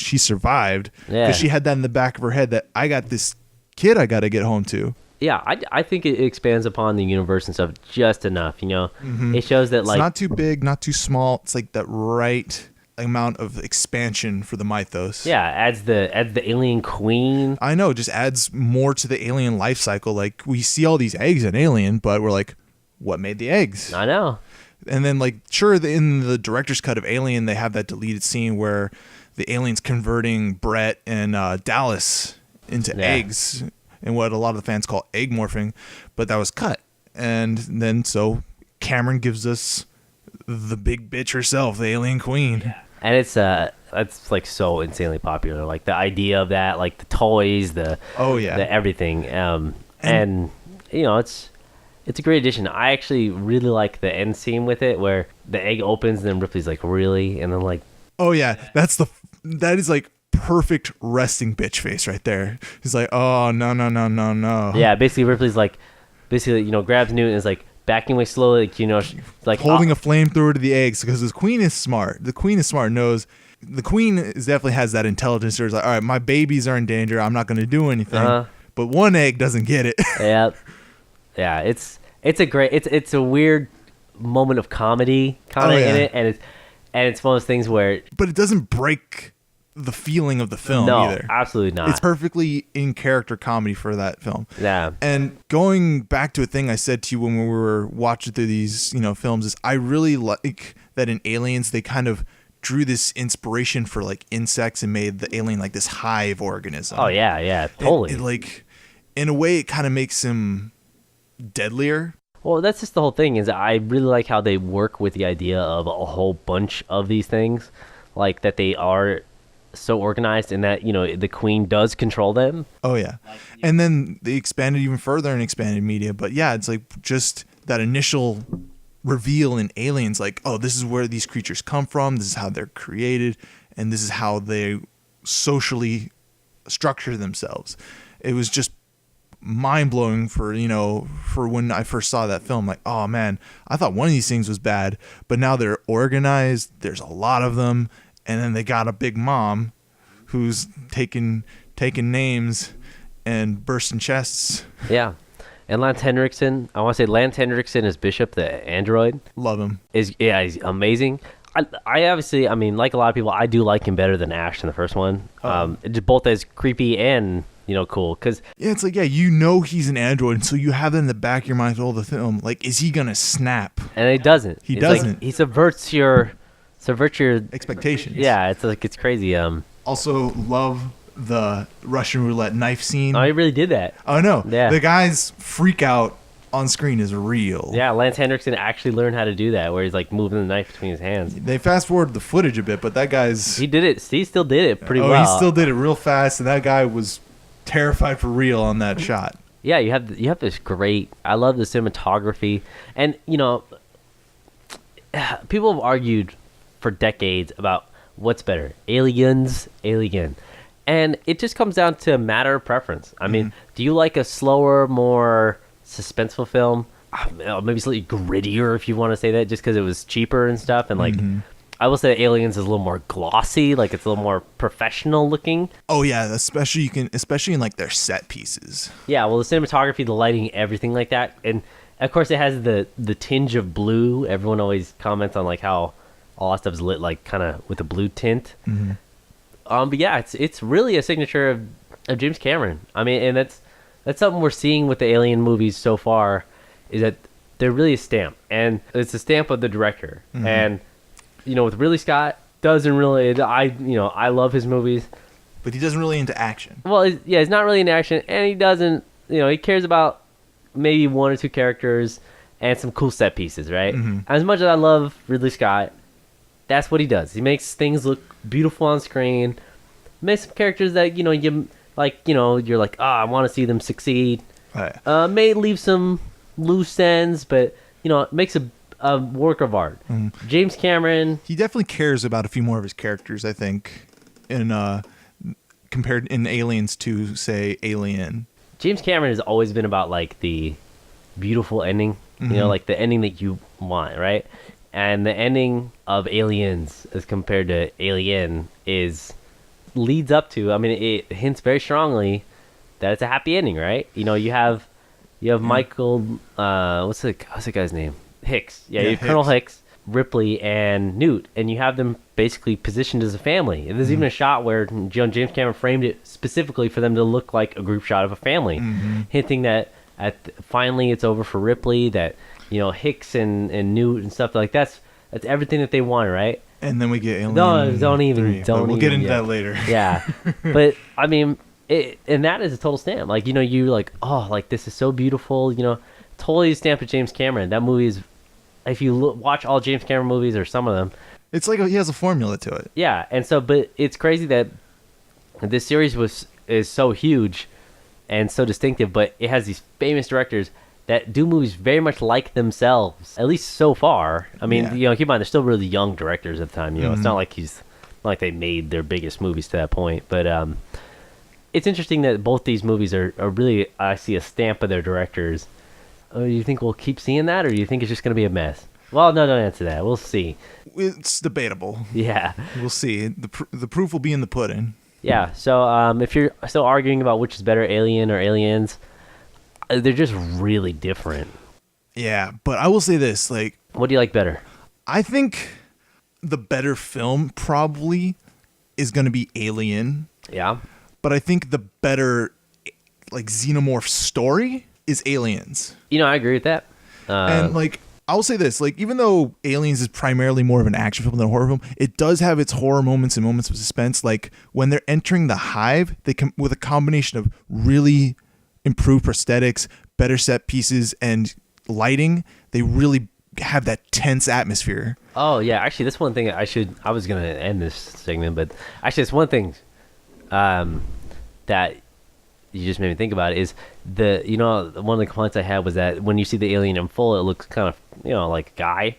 she survived, because she had that in the back of her head that I got this kid I got to get home to. Yeah, I think it expands upon the universe and stuff just enough. Mm-hmm. It shows that it's not too big, not too small. It's that right amount of expansion for the mythos. Yeah, adds the alien queen. I know, just adds more to the alien life cycle. Like, we see all these eggs in Alien, but we're like, what made the eggs? I know. And then, like, sure, in the director's cut of Alien, they have that deleted scene where the alien's converting Brett and Dallas into eggs, and what a lot of the fans call egg morphing, but that was cut. And then so Cameron gives us the big bitch herself, the alien queen. Yeah. And it's like so insanely popular. Like the idea of that, like the toys, the everything. And you know, it's a great addition. I actually really like the end scene with it, where the egg opens and then Ripley's like, really? And then like, oh yeah, that is like perfect resting bitch face right there. He's like, oh no. Yeah, basically Ripley's like, you know, grabs Newt and is like backing away slowly, like, you know, like holding a flamethrower to the eggs, because the queen is smart. The queen knows. The queen definitely has that intelligence. There's like, all right, my babies are in danger. I'm not going to do anything. But one egg doesn't get it. Yeah. It's a weird moment of comedy kind of in it, and it's one of those things where, but it doesn't break the feeling of the film either. Absolutely not. It's perfectly in character comedy for that film. Yeah. And going back to a thing I said to you when we were watching through these, you know, films, is I really like that in Aliens they kind of drew this inspiration for like insects and made the alien like this hive organism. Oh yeah, totally. It like, in a way, it kind of makes him deadlier. Well, that's just the whole thing. Is I really like how they work with the idea of a whole bunch of these things, like that they are so organized, and that, you know, the queen does control them. Oh yeah. And then they expanded even further in expanded media, but yeah, it's like just that initial reveal in Aliens, like, oh, this is where these creatures come from, this is how they're created, and this is how they socially structure themselves. It was just mind-blowing for when I first saw that film. Like, oh man, I thought one of these things was bad, but now they're organized, there's a lot of them. And then they got a big mom who's taking names and bursting chests. Yeah. And Lance Henriksen, I want to say Lance Henriksen as Bishop, the android. Love him. He's amazing. I obviously, I mean, like a lot of people, I do like him better than Ash in the first one. Both as creepy and, you know, cool. Cause yeah, it's like, yeah, you know he's an android, and so you have that in the back of your mind all the film. Like, is he going to snap? And he doesn't. He doesn't. Like, he subverts your expectations. Yeah, it's crazy. Also love the Russian roulette knife scene. Oh, he really did that. Oh no. Yeah. The guy's freak out on screen is real. Yeah, Lance Henriksen actually learned how to do that, where he's like moving the knife between his hands. They fast forward the footage a bit, but that guy's... He did it. He still did it pretty well. Oh, he still did it real fast, and that guy was terrified for real on that shot. Yeah, you have this great... I love the cinematography. And, you know, people have argued for decades about what's better, Alien. And it just comes down to a matter of preference. I mean, do you like a slower, more suspenseful film? Maybe slightly grittier, if you want to say that, just because it was cheaper and stuff. And like, I will say Aliens is a little more glossy, like it's a little more professional looking. Oh yeah, especially in like their set pieces. Yeah, well, the cinematography, the lighting, everything like that. And of course it has the tinge of blue. Everyone always comments on like how all that stuff is lit like kind of with a blue tint. But yeah, it's really a signature of James Cameron. I mean, and that's something we're seeing with the Alien movies so far, is that they're really a stamp, and it's a stamp of the director. And you know, with Ridley Scott, doesn't really, I love his movies, but he doesn't really into action. Well, he's not really into action, and he doesn't, he cares about maybe one or two characters and some cool set pieces, right? As much as I love Ridley Scott, that's what he does. He makes things look beautiful on screen. Makes some characters that you're like, I want to see them succeed. Right. May leave some loose ends, but it makes a work of art. James Cameron, he definitely cares about a few more of his characters, I think, in compared in Aliens to say Alien. James Cameron has always been about like the beautiful ending, like the ending that you want, right? And the ending of Aliens as compared to Alien leads up to, I mean, it hints very strongly that it's a happy ending, right? You have Michael, what's the guy's name? Hicks. Yeah, you have Colonel Hicks, Ripley and Newt, and you have them basically positioned as a family. And there's even a shot where James Cameron framed it specifically for them to look like a group shot of a family, hinting that finally it's over for Ripley, that Hicks and Newt and stuff like that's everything that they want, right? And then we get Alien. No, don't even. We'll get into that later. Yeah, but I mean, and that is a total stamp. Like you like, oh, like this is so beautiful. Totally stamp of James Cameron. That movie is, if you watch all James Cameron movies or some of them, it's like he has a formula to it. Yeah, and so, but it's crazy that this series is so huge and so distinctive, but it has these famous directors that do movies very much like themselves, at least so far. I mean, keep in mind, they're still really young directors at the time. It's not like they made their biggest movies to that point. But it's interesting that both these movies are really, I see a stamp of their directors. Do you think we'll keep seeing that, or do you think it's just going to be a mess? Well, no, don't answer that. We'll see. It's debatable. Yeah. We'll see. The proof will be in the pudding. Yeah, so if you're still arguing about which is better, Alien or Aliens, they're just really different. Yeah, but I will say this, like... What do you like better? I think the better film probably is going to be Alien. Yeah. But I think the better, like, xenomorph story is Aliens. I agree with that. And, like, I'll say this, like, even though Aliens is primarily more of an action film than a horror film, it does have its horror moments and moments of suspense. Like, when they're entering the hive, they come with a combination of really improved prosthetics, better set pieces, and lighting. They really have that tense atmosphere. Oh yeah, actually, that's one thing I was gonna end this segment, but actually, it's one thing that you just made me think about is one of the complaints I had was that when you see the alien in full, it looks kind of like a guy.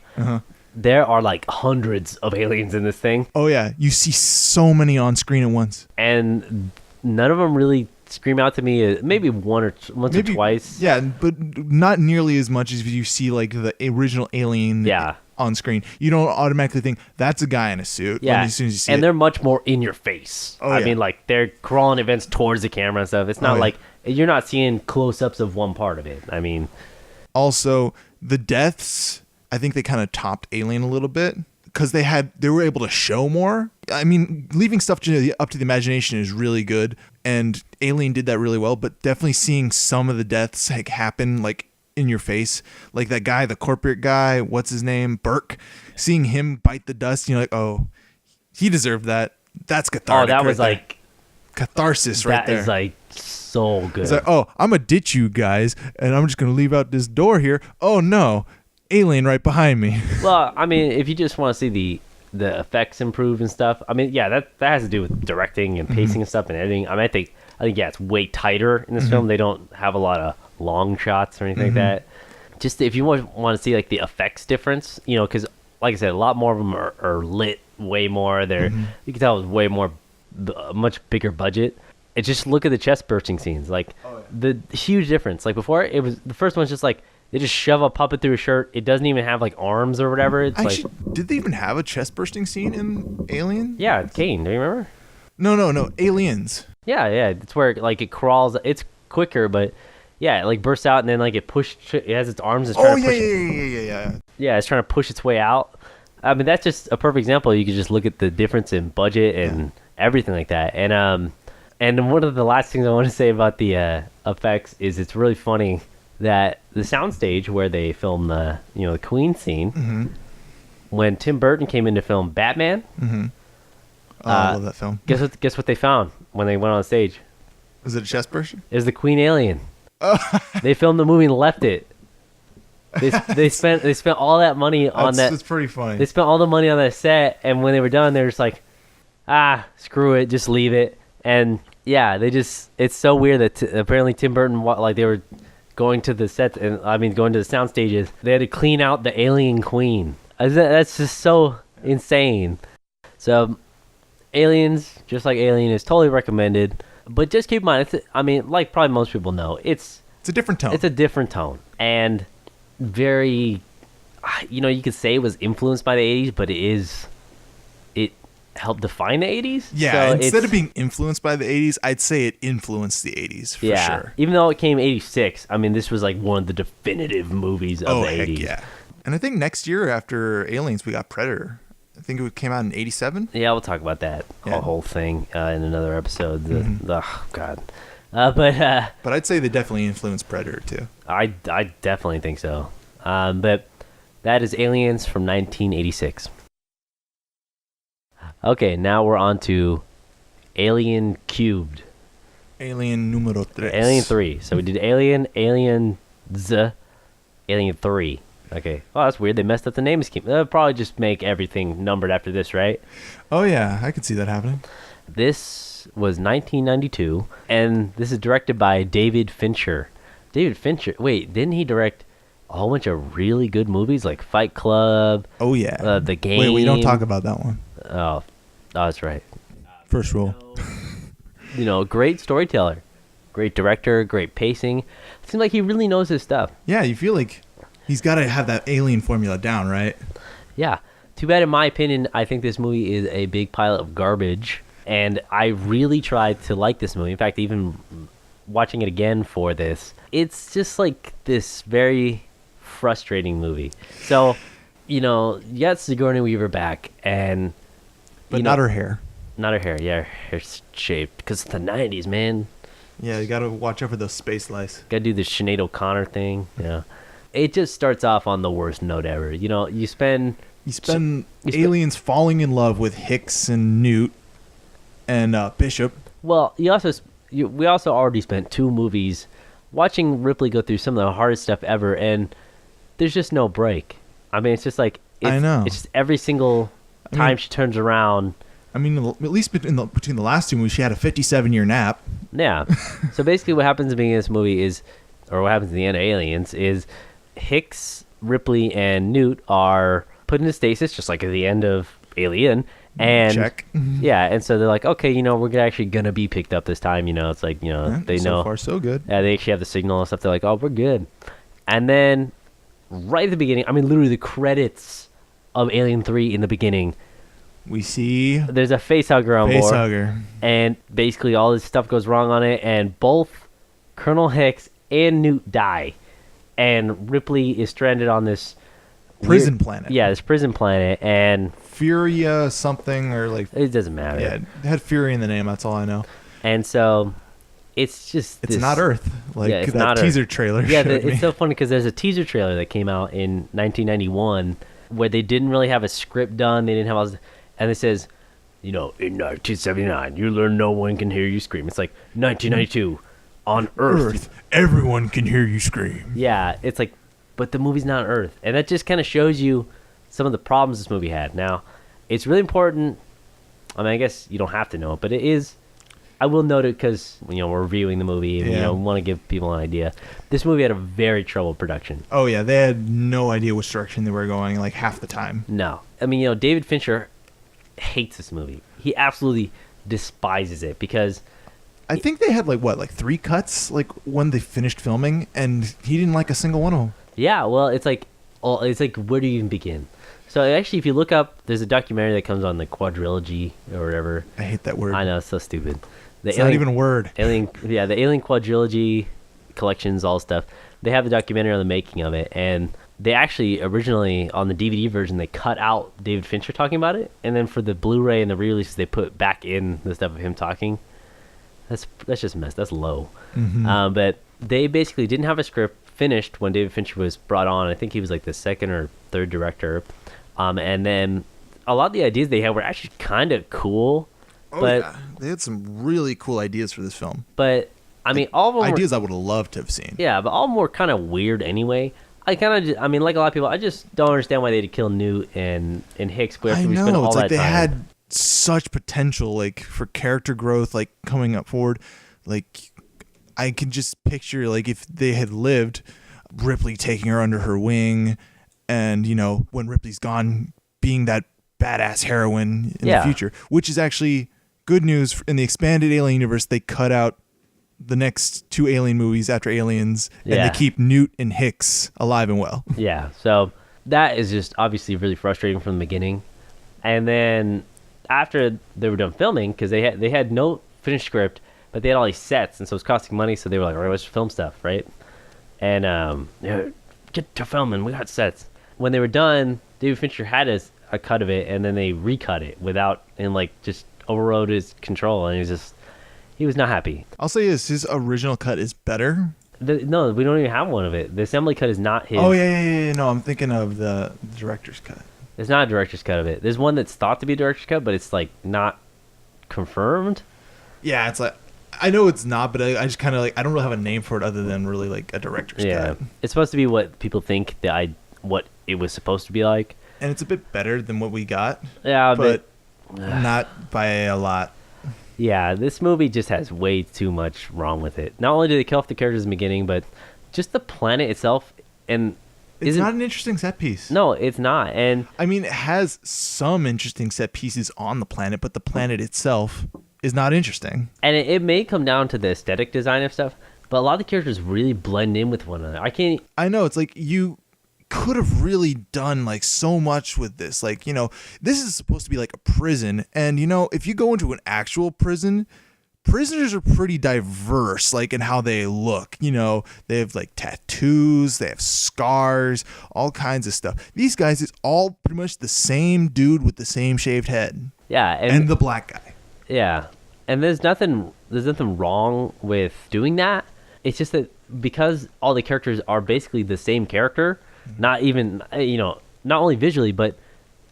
There are like hundreds of aliens in this thing. Oh yeah, you see so many on screen at once, and none of them really scream out to me. Maybe once or twice. Yeah, but not nearly as much as you see like the original Alien on screen. You don't automatically think that's a guy in a suit. Yeah, as soon as you see and it. They're much more in your face. Oh, I mean, like they're crawling events towards the camera and stuff. It's not like you're not seeing close-ups of one part of it. I mean, also the deaths, I think they kind of topped Alien a little bit because they were able to show more. I mean, leaving stuff up to the imagination is really good, and Alien did that really well. But definitely seeing some of the deaths like happen like in your face, like that guy, the corporate guy, what's his name, Burke. Seeing him bite the dust, you're like, oh, he deserved that. That's cathartic. Oh, that was like catharsis right there. That is like so good. It's like, oh, I'm gonna ditch you guys, and I'm just gonna leave out this door here. Oh no, alien right behind me. Well, I mean, if you just want to see the effects improve and stuff, I mean, yeah, that has to do with directing and pacing and stuff and editing. I mean, I think yeah, it's way tighter in this film. They don't have a lot of long shots or anything like that. Just if you want to see like the effects difference, because like I said, a lot more of them are lit way more. You can tell it was way more, much bigger budget. And just look at the chest bursting scenes, like the huge difference. Like before, it was the first one's just like they just shove a puppet through a shirt. It doesn't even have like arms or whatever. It's actually, did they even have a chest bursting scene in Alien? Yeah, Kane. Do you remember? No, Aliens. Yeah, it's where like it crawls. It's quicker, but yeah, it like bursts out and then like it has its arms. It's trying to push yeah. Yeah, it's trying to push its way out. I mean, that's just a perfect example. You could just look at the difference in budget and everything like that. And one of the last things I want to say about the effects is it's really funny that the soundstage where they filmed the the Queen scene, when Tim Burton came in to film Batman. I love that film. Guess what they found when they went on stage? Was it a chest burster? It was the Queen alien. They filmed the movie and left it. They spent all that money on that. That's pretty funny. They spent all the money on that set, and when they were done, they were just like, screw it, just leave it. And yeah, it's so weird that apparently Tim Burton, like they were going to the sets, and going to the sound stages, they had to clean out the alien queen. That's just so insane. So Aliens, just like Alien, is totally recommended. But just keep in mind, like probably most people know, it's a different tone. It's a different tone. And very, you could say it was influenced by the 80s, but it helped define the 80s. Yeah, so instead of being influenced by the 80s, I'd say it influenced the 80s for sure. Even though it came 86, this was like one of the definitive movies of the 80s. Heck yeah. And I think next year after Aliens, we got Predator. I think it came out in 87. Yeah, we'll talk about that whole thing in another episode. Oh, God. But I'd say they definitely influenced Predator, too. I definitely think so. But that is Aliens from 1986. Okay, now we're on to Alien Cubed. Alien numero tres. Alien 3. So we did Alien, Aliens, Alien 3. Okay. Oh, that's weird. They messed up the name scheme. They'll probably just make everything numbered after this, right? Oh, yeah. I could see that happening. This was 1992, and this is directed by David Fincher. David Fincher. Wait, didn't he direct a whole bunch of really good movies like Fight Club? Oh, yeah. The Game. Wait, we don't talk about that one. Oh, that's right. First rule. Great storyteller, great director, great pacing. It seems like he really knows his stuff. Yeah, you feel like he's got to have that Alien formula down, right? Yeah. Too bad, in my opinion, I think this movie is a big pile of garbage, and I really tried to like this movie. In fact, even watching it again for this, it's just like this very frustrating movie. So, you got Sigourney Weaver back, and but not her hair. Not her hair. Yeah, her hair's shaved because it's the 90s, man. Yeah, you got to watch out for those space lice. Got to do the Sinead O'Connor thing. Yeah. It just starts off on the worst note ever. You spend aliens falling in love with Hicks and Newt and Bishop. Well, we also already spent 2 movies watching Ripley go through some of the hardest stuff ever, and there's just no break. I mean, it's just like I know. It's just every single time she turns around. I mean, at least between the last 2 movies, she had a 57-year nap. Yeah. So basically, what happens at the beginning of this movie or what happens at the end of Aliens is Hicks, Ripley, and Newt are put into stasis, just like at the end of Alien. And check. Yeah, and so they're like, okay, we're actually gonna be picked up this time. It's like, they know. So far, so good. Yeah, they actually have the signal and stuff. They're like, oh, we're good. And then, right at the beginning, I mean, literally the credits of Alien 3 in the beginning, we see there's a facehugger on board. Facehugger. And basically all this stuff goes wrong on it, and both Colonel Hicks and Newt die. And Ripley is stranded on this prison planet. Yeah, this prison planet, and Furia something, or like it doesn't matter. Yeah, it had Fury in the name. That's all I know. And so it's just it's not Earth, like it's that not teaser Earth. trailer. Yeah, it's so funny because there's a teaser trailer that came out in 1991 where they didn't really have a script done. They didn't have and it says, in 1979, you learn no one can hear you scream. It's like 1992 on Earth, everyone can hear you scream. Yeah, it's like, but the movie's not Earth, and that just kind of shows you some of the problems this movie had. Now, it's really important. I mean, I guess you don't have to know it, but it is. I will note it because we're reviewing the movie and we want to give people an idea. This movie had a very troubled production. Oh yeah, they had no idea which direction they were going, like half the time. No, I mean David Fincher hates this movie. He absolutely despises it because I think they had like 3 cuts like when they finished filming, and he didn't like a single one of them. Yeah, well, it's like where do you even begin? So actually, if you look up, there's a documentary that comes on the quadrilogy or whatever. I hate that word. I know, it's so stupid. It's not even a word. The Alien quadrilogy collections, all stuff. They have the documentary on the making of it, and they actually originally on the DVD version they cut out David Fincher talking about it, and then for the Blu-ray and the re-releases they put back in the stuff of him talking. That's just a mess. That's low. Mm-hmm. But they basically didn't have a script finished when David Fincher was brought on. I think he was like the 2nd or 3rd director, and then a lot of the ideas they had were actually kind of cool. Oh yeah, they had some really cool ideas for this film. But I mean, all of them ideas I would have loved to have seen. Yeah, but all of them were kind of weird anyway. Like a lot of people, I just don't understand why they had to kill Newt and Hicks. I know, it's like they had such potential, like for character growth, like coming up forward. Like I can just picture, like if they had lived, Ripley taking her under her wing, and when Ripley's gone, being that badass heroine in the future, which is actually good news. In the expanded Alien universe, they cut out the next 2 Alien movies after Aliens, and they keep Newt and Hicks alive and well. Yeah, so that is just obviously really frustrating from the beginning. And then after they were done filming, because they had no finished script, but they had all these sets, and so it was costing money, so they were like, all right, let's film stuff, right? And get to filming, we got sets. when they were done, David Fincher had a cut of it, and then they recut it and like just overrode his control, and he was not happy. I'll say this: his original cut is better. No, we don't even have one of it. The assembly cut is not his. Oh yeah. No, I'm thinking of the director's cut. There's not a director's cut of it. There's one that's thought to be a director's cut, but it's like not confirmed. Yeah, it's like I know it's not, but I just kind of like I don't really have a name for it other than really like a director's cut. It's supposed to be what people think what it was supposed to be like, and it's a bit better than what we got. Yeah, but not by a lot. Yeah, this movie just has way too much wrong with it. Not only do they kill off the characters in the beginning, but just the planet itself. And it's not an interesting set piece. No, it's not. And I mean, it has some interesting set pieces on the planet, but the planet itself is not interesting. And it may come down to the aesthetic design of stuff, but a lot of the characters really blend in with one another. I know, it's like you could have really done like so much with this. Like, this is supposed to be like a prison, and if you go into an actual prison, prisoners are pretty diverse, like in how they look. They have like tattoos, they have scars, all kinds of stuff. These guys, it's all pretty much the same dude with the same shaved head. Yeah, and the black guy. Yeah, and there's nothing wrong with doing that. It's just that because all the characters are basically the same character. Not even, not only visually, but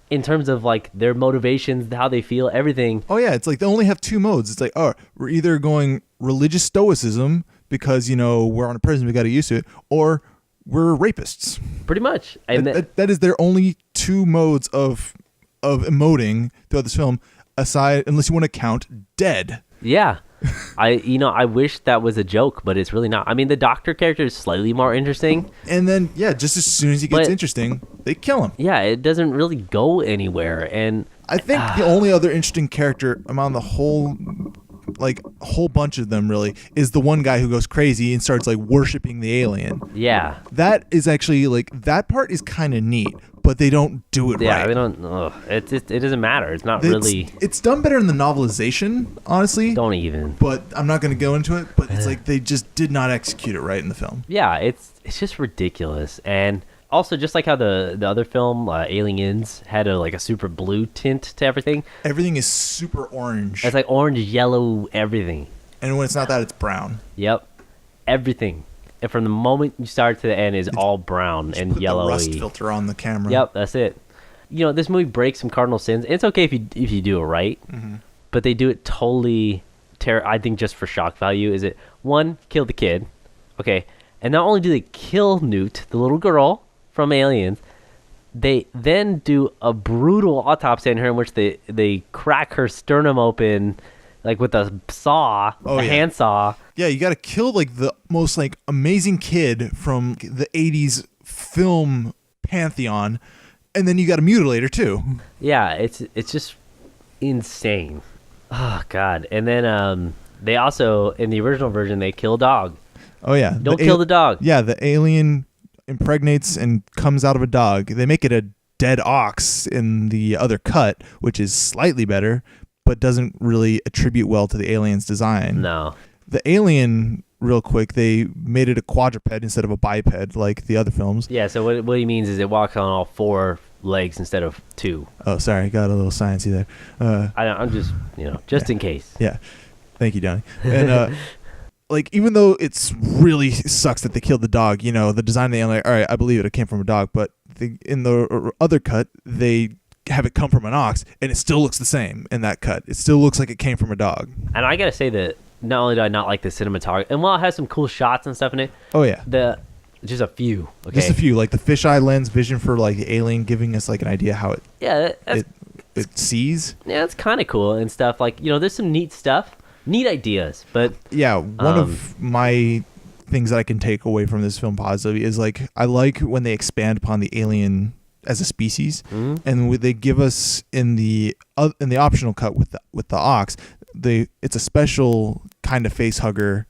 in terms of like their motivations, how they feel, everything. Oh yeah, it's like they only have two modes. It's like, we're either going religious stoicism because we're on a prison, we got to get used to it, or we're rapists. Pretty much, and that is their only two modes of emoting throughout this film. Aside, unless you want to count dead. Yeah. I wish that was a joke, but it's really not. I mean, the doctor character is slightly more interesting. And then, just as soon as he gets interesting, they kill him. Yeah, it doesn't really go anywhere. And I think the only other interesting character among the whole bunch of them really is the one guy who goes crazy and starts like worshiping the alien. Yeah. That is actually like, that part is kind of neat, but they don't do it right. Yeah, they don't. It doesn't matter. It's not really. It's done better in the novelization, honestly. Don't even. But I'm not going to go into it. But it's like they just did not execute it right in the film. Yeah, it's just ridiculous. And also, just like how the other film, Aliens, had a super blue tint to everything. Everything is super orange. It's like orange, yellow, everything. And when it's not that, it's brown. Yep, everything. And from the moment you start to the end is all brown and yellowy. The rust filter on the camera. Yep, that's it. This movie breaks some cardinal sins. It's okay if you do it right, but they do it totally. I think just for shock value. Is it one, kill the kid, okay, and not only do they kill Newt, the little girl from Aliens, they then do a brutal autopsy on her in which they crack her sternum open. Like with a saw, hand saw. Yeah, you got to kill like the most like amazing kid from the 80s film pantheon, and then you got to mutilate her too. Yeah, it's just insane. Oh god. And then they also in the original version they kill a dog. Oh yeah. Don't kill the dog. Yeah, the alien impregnates and comes out of a dog. They make it a dead ox in the other cut, which is slightly better, but doesn't really attribute well to the alien's design. No. The alien, real quick, they made it a quadruped instead of a biped like the other films. Yeah, so what he means is it walks on all four legs instead of two. Oh, sorry, got a little sciencey there. I'm just, just in case. Yeah. Thank you, Donnie. And like, even though it's really sucks that they killed the dog, the design of the alien, all right, I believe it came from a dog, but in the other cut, they have it come from an ox, and it still looks the same in that cut. It still looks like it came from a dog. And I gotta say that not only do I not like the cinematography, and while it has some cool shots and stuff in it, oh yeah, just a few, okay, just a few, like the fisheye lens vision for like the alien, giving us like an idea how it sees. Yeah, it's kind of cool and stuff. Like there's some neat stuff, neat ideas, but yeah, one of my things that I can take away from this film positively is like I like when they expand upon the alien as a species, and they give us in the optional cut with the ox, it's a special kind of face hugger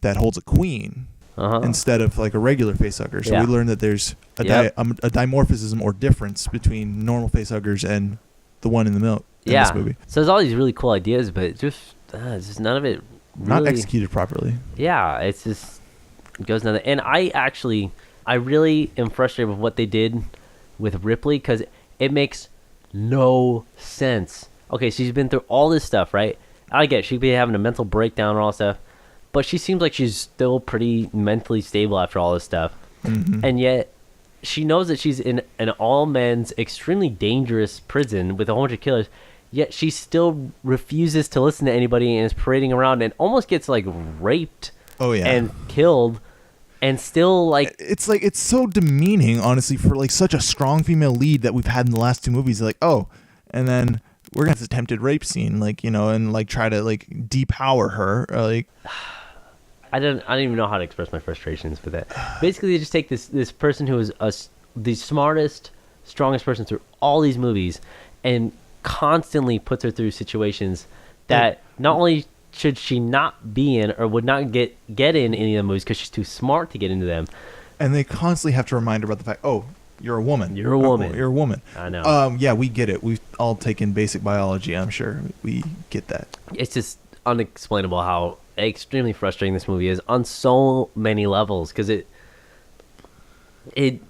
that holds a queen instead of like a regular face hugger. So we learn that there's a dimorphism or difference between normal face huggers and the one in the middle in this movie. So there's all these really cool ideas, but just none of it really, not executed properly. Yeah, it goes another. And I really am frustrated with what they did with Ripley because it makes no sense. Okay, she's been through all this stuff, right? I get she'd be having a mental breakdown and all that stuff, but she seems like she's still pretty mentally stable after all this stuff. And yet she knows that she's in an all-men's extremely dangerous prison with a whole bunch of killers, yet she still refuses to listen to anybody and is parading around and almost gets like raped and killed, and still like it's so demeaning, honestly, for like such a strong female lead that we've had in the last two movies. Like, oh, and then we're gonna have this attempted rape scene, like, you know, and like try to like depower her, like. I don't even know how to express my frustrations with that. Basically, they just take this person who is the smartest, strongest person through all these movies, and constantly puts her through situations that not only should she not be in or would not get in any of the movies because she's too smart to get into them. And they constantly have to remind her about the fact, oh, you're a woman. You're a woman. You're a woman. I know. Yeah, we get it. We've all taken basic biology, I'm sure. We get that. It's just unexplainable how extremely frustrating this movie is on so many levels, because it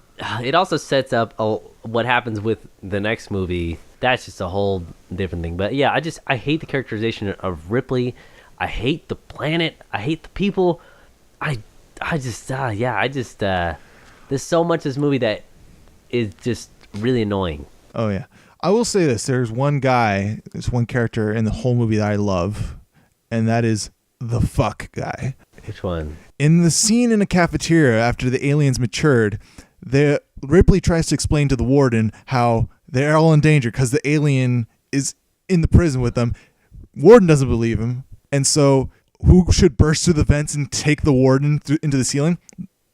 also sets up what happens with the next movie. That's just a whole different thing. But yeah, I hate the characterization of Ripley. I hate the planet. I hate the people. There's so much of this movie that is just really annoying. Oh yeah, I will say this: there's one character in the whole movie that I love, and that is the fuck guy. Which one? In the scene in a cafeteria after the aliens matured, Ripley tries to explain to the warden how they're all in danger because the alien is in the prison with them. Warden doesn't believe him, and so who should burst through the vents and take the warden into the ceiling?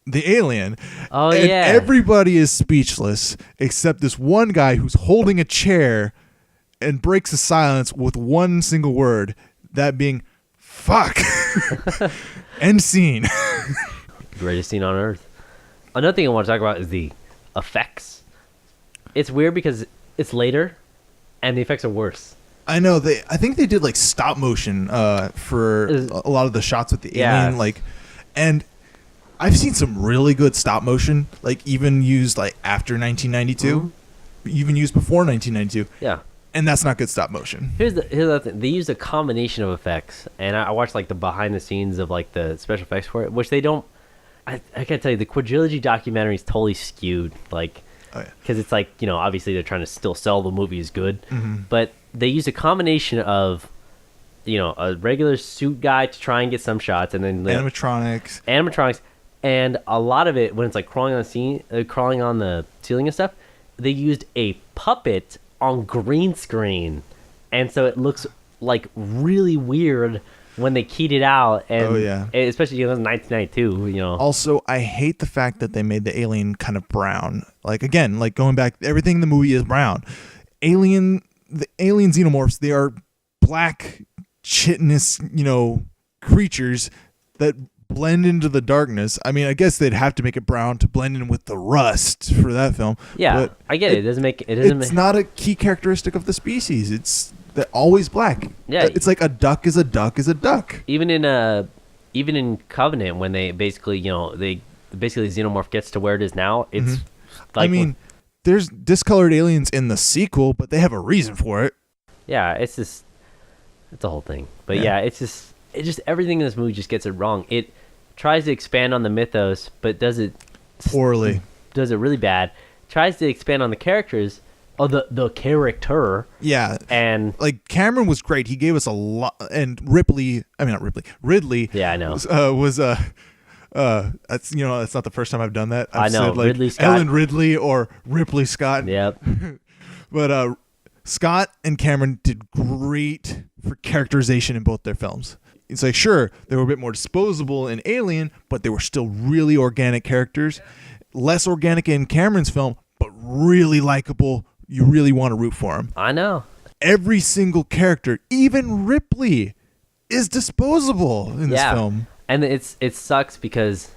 The alien. Oh, and yeah. Everybody is speechless except this one guy who's holding a chair and breaks the silence with one single word, that being fuck. End scene. Greatest scene on earth. Another thing I want to talk about is the effects. It's weird because it's later and the effects are worse. I know. I think they did like stop motion for a lot of the shots with the alien, like, and I've seen some really good stop motion, like even used like after 1992, even used before 1992. Yeah. And that's not good stop motion. Here's the other thing. They used a combination of effects, and I watched like the behind the scenes of like the special effects for it, which they don't. I gotta tell you, the Quadrilogy documentary is totally skewed, like, because it's like, you know, obviously they're trying to still sell the movie as good, but they used a combination of, you know, a regular suit guy to try and get some shots, and then animatronics, and a lot of it when it's like crawling on the ceiling and stuff, they used a puppet on green screen, and so it looks like really weird when they keyed it out, and especially, you know, 1992, you know. Also, I hate the fact that they made the alien kind of brown. Like, again, like going back, everything in the movie is brown. The alien xenomorphs, they are black, chitinous, you know, creatures that blend into the darkness. I mean, I guess they'd have to make it brown to blend in with the rust for that film. Yeah, but I get it. It's not a key characteristic of the species. They're always black. Yeah, it's like a duck is a duck is a duck. Even in Covenant, when they basically, you know, the xenomorph gets to where it is now, it's like, I mean, there's discolored aliens in the sequel, but they have a reason for it. Yeah, it's a whole thing. But yeah, it's just everything in this movie just gets it wrong. It tries to expand on the mythos, but does it poorly. Does it really bad. Tries to expand on the characters. Oh, the character. Yeah. And like Cameron was great. He gave us a lot. And Ridley. Yeah, I know. That's, you know, that's not the first time I've done that. I know. Said, like, Ridley Scott. Ellen Ridley or Ripley Scott. Yep. But Scott and Cameron did great for characterization in both their films. It's like, sure, they were a bit more disposable in Alien, but they were still really organic characters. Less organic in Cameron's film, but really likable. You really want to root for him. I know. Every single character, even Ripley, is disposable in this film. And it sucks because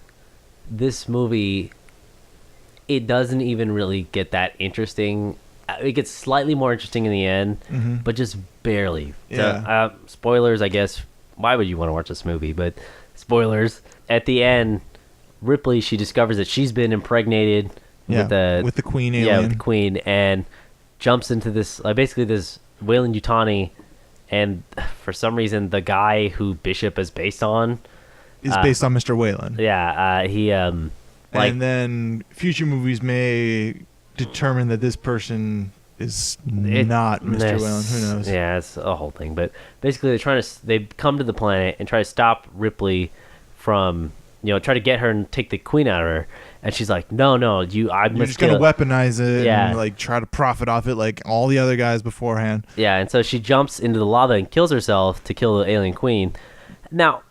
this movie, it doesn't even really get that interesting. It gets slightly more interesting in the end, but just barely. Yeah. So, spoilers, I guess. Why would you want to watch this movie? But spoilers. At the end, Ripley, she discovers that she's been impregnated Yeah, with the queen alien. Yeah, with the queen, and jumps into this basically this Weyland-Yutani, and for some reason the guy who Bishop is based on is based on Mr. Weyland. Yeah, he and then future movies may determine that this person is not Mr. Weyland. Who knows? Yeah, it's a whole thing. But basically, they come to the planet and try to stop Ripley from, try to get her and take the queen out of her. And she's like, no, I'm just gonna weaponize it and like try to profit off it like all the other guys beforehand. Yeah, and so she jumps into the lava and kills herself to kill the alien queen. Now,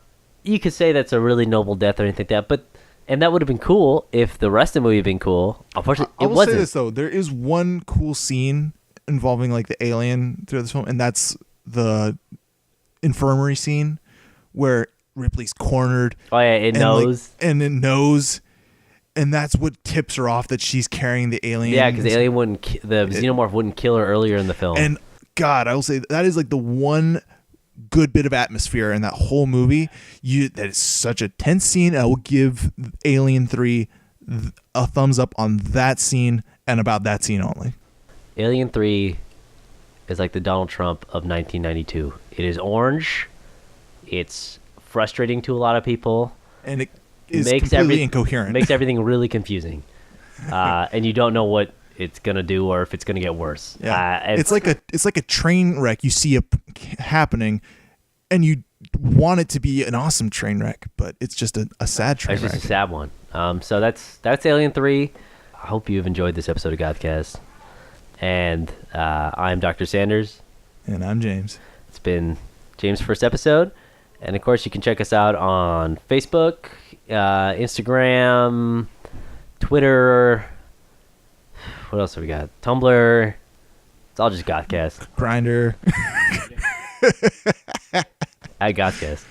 you could say that's a really noble death or anything like that, and that would have been cool if the rest of the movie had been cool. Unfortunately, it wasn't. I will say this though, there is one cool scene involving like the alien throughout this film, and that's the infirmary scene where Ripley's cornered. Oh yeah, it knows. And it knows. And that's what tips her off that she's carrying the alien. Yeah, because the alien the xenomorph wouldn't kill her earlier in the film. And God, I will say that is like the one good bit of atmosphere in that whole movie. That is such a tense scene. I will give Alien 3 a thumbs up on that scene and about that scene only. Alien 3 is like the Donald Trump of 1992. It is orange. It's frustrating to a lot of people. And it is completely incoherent. Makes everything really confusing. And you don't know what it's gonna do or if it's gonna get worse. Yeah. It's like a train wreck you see happening, and you want it to be an awesome train wreck, but it's just a sad train wreck. It's just a sad one. So that's Alien 3. I hope you've enjoyed this episode of GothCast. And I'm Dr. Sanders. And I'm James. It's been James' first episode. And, of course, you can check us out on Facebook, Instagram, Twitter. What else have we got? Tumblr. It's all just GothCast. Grindr. At GothCast.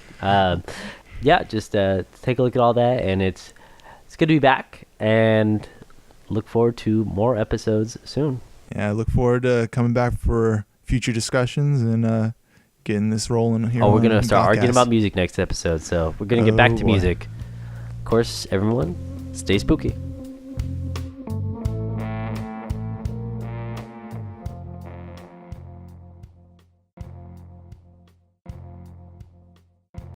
Just take a look at all that. And it's good to be back. And look forward to more episodes soon. Yeah, I look forward to coming back for future discussions and getting this rolling here. Oh, we're going to start arguing about music next episode, so we're going to get back to music. Of course, everyone, stay spooky.